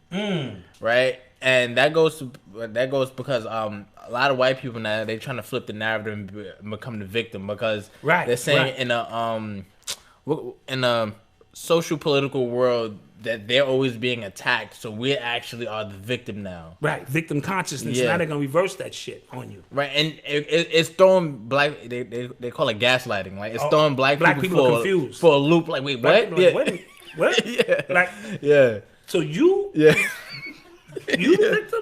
Right? And that goes because a lot of white people now they trying to flip the narrative and become the victim because they're saying in a social political world that they're always being attacked, so we actually are the victim now. Right, victim consciousness. Now they're gonna reverse that shit on you. Right, and it's throwing black. They call it gaslighting. Like it's throwing black people confused for a loop. Like wait, what? Like, wait, what? Yeah. Like So you you the victim?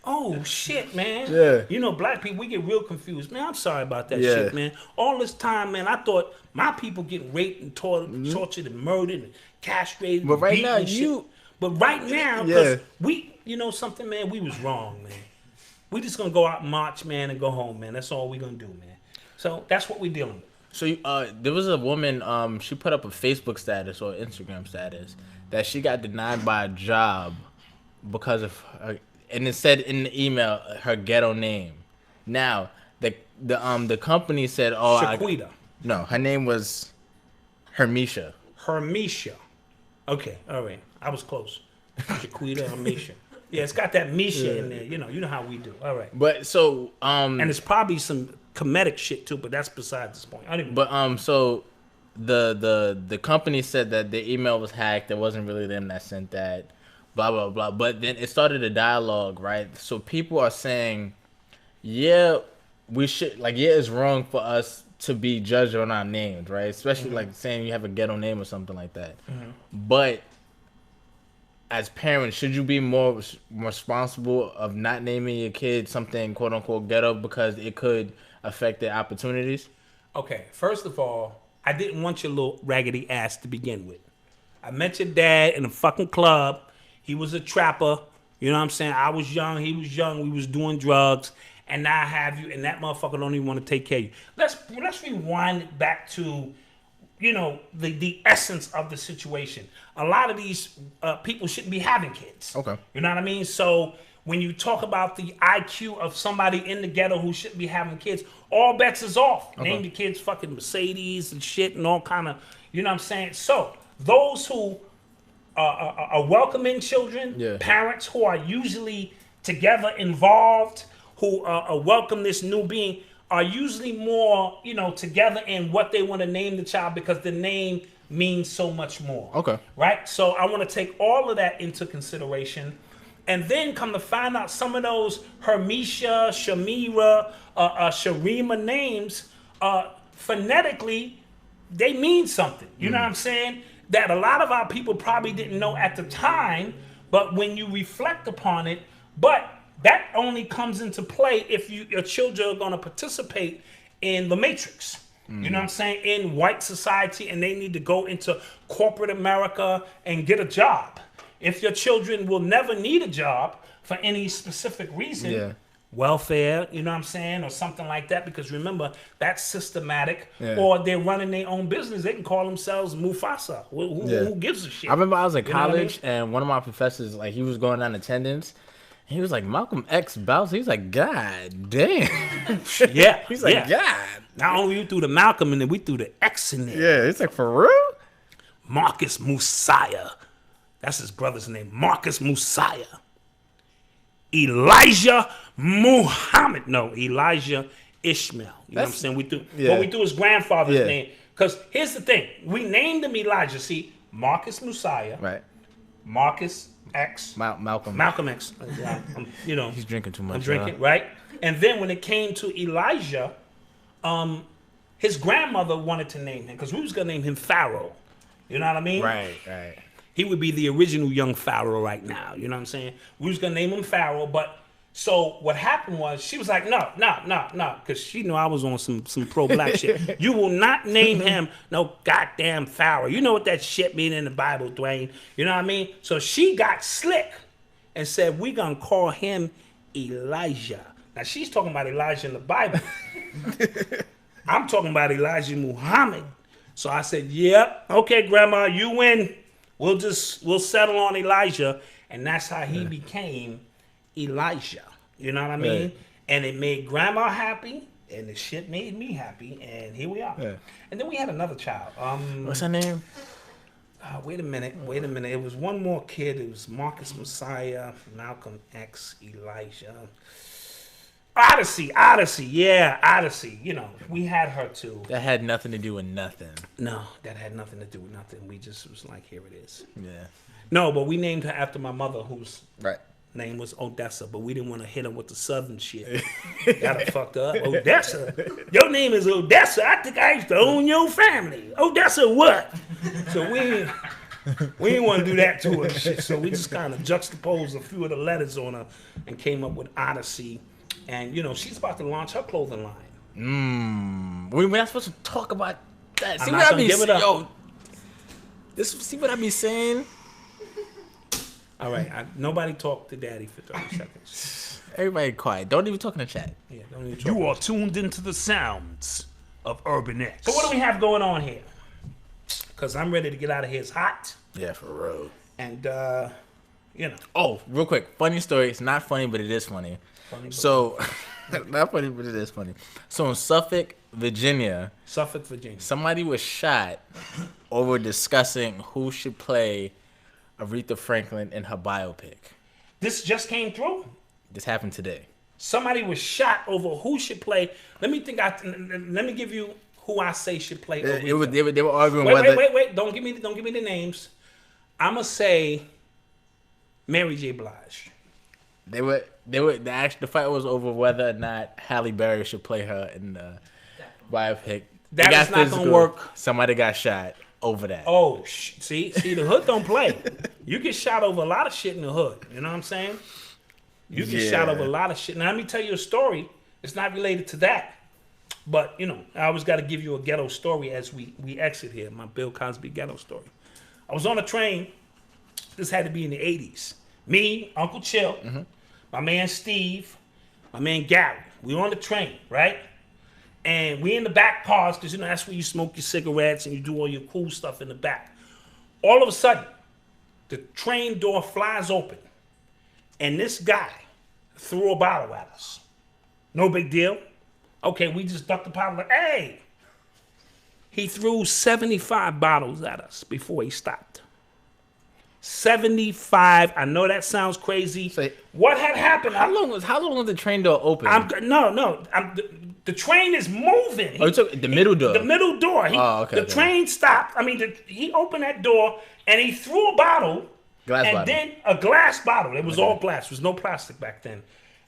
Oh shit, man. Yeah. You know, black people, we get real confused. Man, I'm sorry about that shit, man. All this time, man, I thought my people get raped and tortured and murdered and castrated. But and right beaten now, and shit. But right now, because you know something, man, we was wrong, man. We just gonna go out and march, man, and go home, man. That's all we gonna do, man. So that's what we dealing with. So there was a woman, she put up a Facebook status or Instagram status that she got denied by a job because of her, and it said in the email her ghetto name. Now the company said, "Oh, Shaquita." No, her name was Hermisha. Hermisha. Okay, all right. I was close. Shaquita, Hermisha. Yeah, it's got that Misha in there. You know how we do. All right. But so and it's probably some comedic shit too, but that's besides this point. So the company said that the email was hacked. It wasn't really them that sent that. Blah blah blah. But then it started a dialogue, right? So people are saying, we should it's wrong for us to be judged on our names, right? Especially like saying you have a ghetto name or something like that. But as parents, should you be more responsible of not naming your kid something quote unquote ghetto because it could affect their opportunities? Okay, first of all, I didn't want your little raggedy ass to begin with. I met your dad in a fucking club. He was a trapper. You know what I'm saying? I was young. He was young. We was doing drugs. And now I have you, and that motherfucker don't even want to take care of you. Let's rewind it back to, the essence of the situation. A lot of these people shouldn't be having kids. Okay. You know what I mean? So when you talk about the IQ of somebody in the ghetto who shouldn't be having kids, all bets is off. Okay. Name the kids fucking Mercedes and shit and all kind of, you know what I'm saying? So those who are welcoming children, parents who are usually together involved, who welcome this new being, are usually more, together in what they want to name the child because the name means so much more. Okay. Right? So I want to take all of that into consideration. And then come to find out some of those Hermisha, Shamira, Sharima names, phonetically, they mean something. You know what I'm saying? That a lot of our people probably didn't know at the time, but when you reflect upon it, but that only comes into play if your children are going to participate in the matrix. You know what I'm saying? In white society, and they need to go into corporate America and get a job. If your children will never need a job for any specific reason, welfare, you know what I'm saying, or something like that, because remember, that's systematic, or they're running their own business. They can call themselves Mufasa. Who gives a shit? I remember I was in college, and one of my professors, like, he was going on attendance, He was like, Malcolm X bounce. He was like, God damn. Yeah. He's like, yeah. God. Not only you threw the Malcolm and then we threw the X in there. Yeah, it's like, for real? Marcus Messiah. That's his brother's name. Marcus Messiah. Elijah Muhammad. No, Elijah Ishmael. You know what I'm saying? We threw his grandfather's name. Because here's the thing. We named him Elijah. See, Marcus Messiah. Right. Marcus X. Malcolm. Malcolm X. You know. He's drinking too much. I'm drinking, right? And then when it came to Elijah, his grandmother wanted to name him because we was going to name him Pharaoh. You know what I mean? Right. He would be the original young Pharaoh right now. You know what I'm saying? We was going to name him Pharaoh, but so what happened was she was like, no, because she knew I was on some pro-black shit. You will not name him no goddamn Pharaoh. You know what that shit mean in the Bible, Dwayne. You know what I mean? So she got slick and said, we going to call him Elijah. Now, she's talking about Elijah in the Bible. I'm talking about Elijah Muhammad. So I said, yep, okay, Grandma, you win. We'll settle on Elijah. And that's how he became Elijah. You know what I mean? Right. And it made Grandma happy, and the shit made me happy, and here we are. Yeah. And then we had another child. What's her name? Wait a minute. It was one more kid. It was Marcus Messiah, Malcolm X, Elijah. Odyssey. Yeah, Odyssey. You know, we had her too. That had nothing to do with nothing. No, that had nothing to do with nothing. We just was like, here it is. Yeah. No, but we named her after my mother, whose name was Odessa, but we didn't want to hit her with the southern shit. Got her fucked up. Odessa. Your name is Odessa. I think I used to own your family. Odessa what? So we didn't want to do that to her shit. So we just kind of juxtaposed a few of the letters on her and came up with Odyssey. And, you know, she's about to launch her clothing line. We're not supposed to talk about that. See I'm what not I gonna be give it up. Yo, see what I be saying? All right. Nobody talk to Daddy for 30 seconds. Everybody quiet. Don't even talk in the chat. Yeah, don't even talk. You are tuned into the sounds of Urban X. So what do we have going on here? Because I'm ready to get out of here. It's hot. Yeah, for real. And, you know. Oh, real quick. Funny story. It's not funny, but it is funny. So, not funny, but it is funny. So in Suffolk, Virginia, somebody was shot over discussing who should play Aretha Franklin in her biopic. This just came through? This happened today. Somebody was shot over who should play. Let me give you who I say should play Aretha. They were arguing whether... Wait. Don't give me the names. I'm going to say Mary J. Blige. The fight was over whether or not Halle Berry should play her in the biopic. That is not gonna work. Somebody got shot over that. Oh, see, the hood don't play. You get shot over a lot of shit in the hood. You know what I'm saying? You get shot over a lot of shit. Now let me tell you a story. It's not related to that, but you know, I always got to give you a ghetto story as we exit here. My Bill Cosby ghetto story. I was on a train. This had to be in the 80s. Me, Uncle Chill. Mm-hmm. My man Steve, my man Gary. We on the train, right? And we in the back cars, because, you know, that's where you smoke your cigarettes and you do all your cool stuff in the back. All of a sudden, the train door flies open. And this guy threw a bottle at us. No big deal. Okay, we just ducked the bottle. Like, hey! He threw 75 bottles at us before he stopped. 75. I know that sounds crazy. So, what had happened? How long was the train door open? The train is moving. Oh, you took the middle door. The middle door. The train stopped. I mean, he opened that door and he threw a bottle. Then a glass bottle. It was all glass. There was no plastic back then.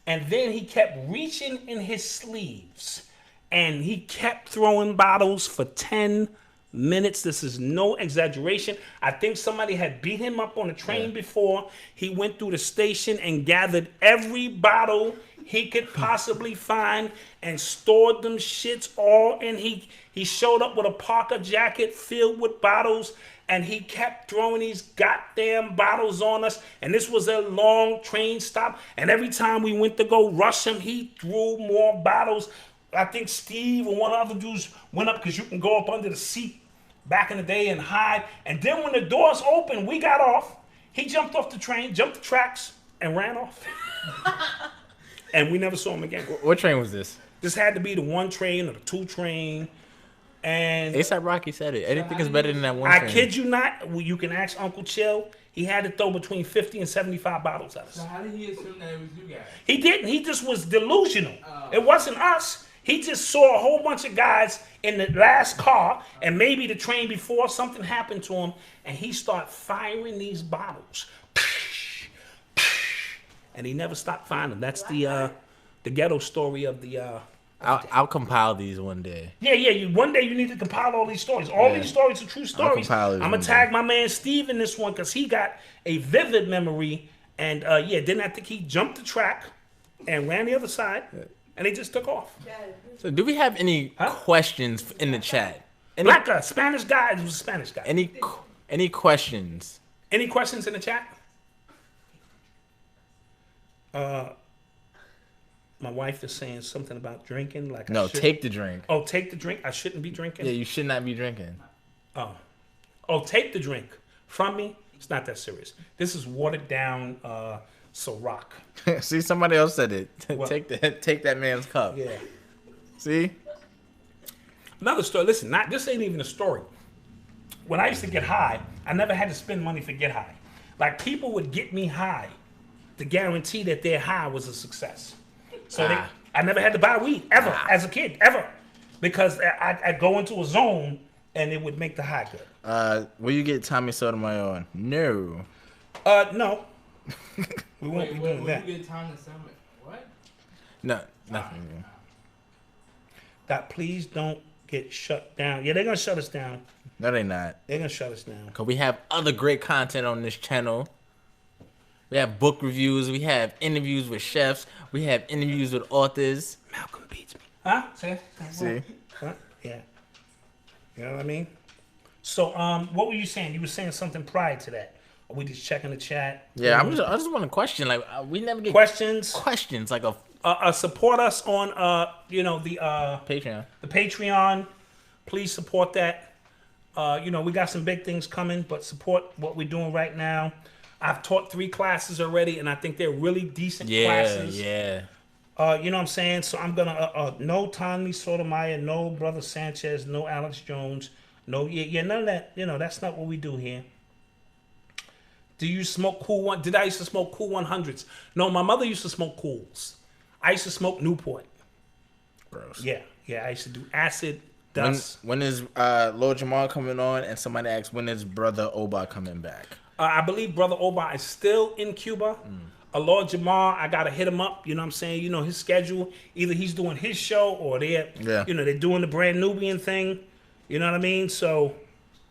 And then he kept reaching in his sleeves and he kept throwing bottles for 10 minutes. This is no exaggeration. I think somebody had beat him up on a train before. He went through the station and gathered every bottle he could possibly find and stored them shits all in. He showed up with a Parker jacket filled with bottles and he kept throwing these goddamn bottles on us. And this was a long train stop. And every time we went to go rush him, he threw more bottles. I think Steve and one of the other dudes went up because you can go up under the seat back in the day and hide. And then when the doors opened, we got off. He jumped off the train, jumped the tracks, and ran off. And we never saw him again. What train was this? This had to be the 1 train or the 2 train. And A$AP Rocky said it. Anything is better than that 1 I train. kid you not. You can ask Uncle Chill. He had to throw between 50 and 75 bottles at us. So how did he assume that it was you guys? He didn't. He just was delusional. It wasn't us. He just saw a whole bunch of guys in the last car, and maybe the train before something happened to him, and he started firing these bottles. And he never stopped firing them. That's the ghetto story of the. I'll compile these one day. Yeah. One day you need to compile all these stories. All these stories are true stories. compile these I'm gonna tag my man Steve in this one because he got a vivid memory. And then I think he jumped the track and ran the other side, and they just took off. So, do we have any questions in the chat? Spanish guy. It was a Spanish guy. Any questions? Any questions in the chat? My wife is saying something about drinking. Like No, take the drink. Oh, take the drink. I shouldn't be drinking. Yeah, you should not be drinking. Oh, take the drink from me. It's not that serious. This is watered down Ciroc. See, somebody else said it. What? Take that man's cup. Yeah. See? Another story. Listen, this ain't even a story. When I used to get high, I never had to spend money for get high. Like, people would get me high to guarantee that their high was a success. So I never had to buy weed ever as a kid, ever, because I'd go into a zone and it would make the high good. Will you get Tommy Sotomayor on? No. No. We won't be doing that. You get time to summit. What? No, nothing. God, please don't get shut down. Yeah, they're gonna shut us down. No, they not. They're gonna shut us down. Cause we have other great content on this channel. We have book reviews. We have interviews with chefs. We have interviews with authors. Malcolm beats me. Huh? See? Huh? Yeah. You know what I mean? So, what were you saying? You were saying something prior to that. Are we just checking the chat? Yeah, I just want to question. Like, we never get questions. Like support us on the Patreon. The Patreon. Please support that. We got some big things coming, but support what we're doing right now. I've taught 3 classes already, and I think they're really decent classes. Yeah. You know what I'm saying? So I'm gonna no Tommy Sotomayor, no Brother Sanchez, no Alex Jones, no none of that. That's not what we do here. Do you smoke Cool One? Did I used to smoke Cool 100s? No, my mother used to smoke Cools. I used to smoke Newport. Gross. Yeah. I used to do acid dust. When is Lord Jamal coming on? And somebody asked, when is Brother Oba coming back? I believe Brother Oba is still in Cuba. Lord Jamal, I gotta hit him up. You know what I'm saying? His schedule. Either he's doing his show or they're doing the brand Nubian thing. You know what I mean? So,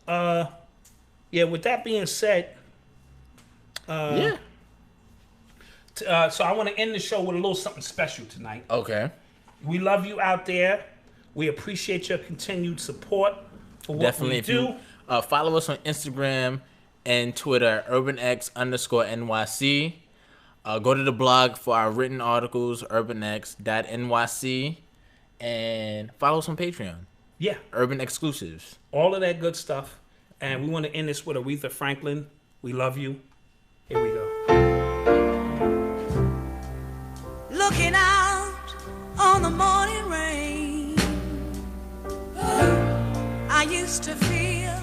with that being said, so I want to end the show with a little something special tonight. Okay. We love you out there. We appreciate your continued support for what we do. Follow us on Instagram and Twitter, urbanx_NYC. Go to the blog for our written articles, urbanx.nyc, and follow us on Patreon. Yeah. Urban exclusives. All of that good stuff. And we want to end this with Aretha Franklin. We love you. Here we go. Looking out on the morning rain, I used to feel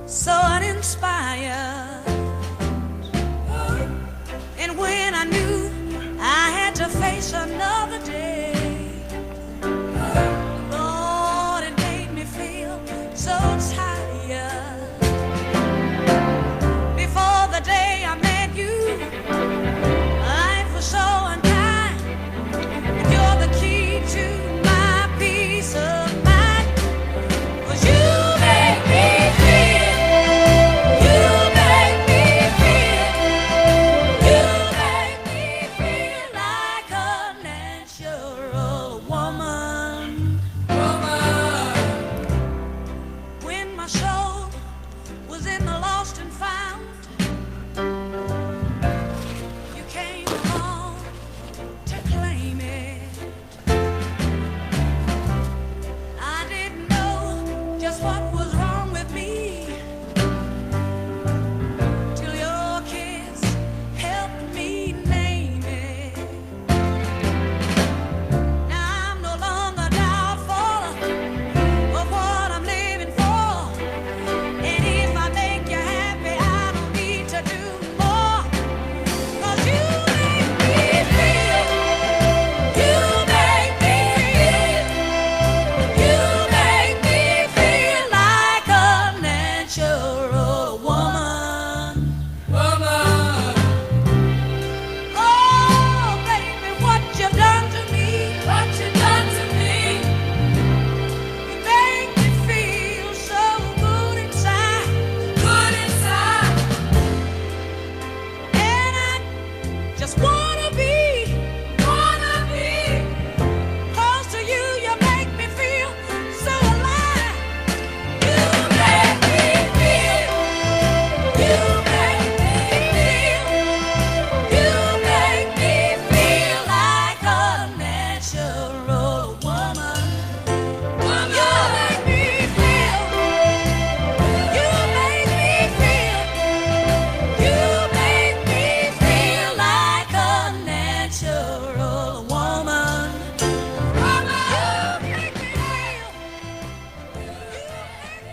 so uninspired. And when I knew I had to face another day, Lord, it made me feel so tired. Before the day I met you, life was so unkind. You're the key to my peace of mind. 'Cause you make me feel, you make me feel, you make me feel like a natural woman. When my soul was in the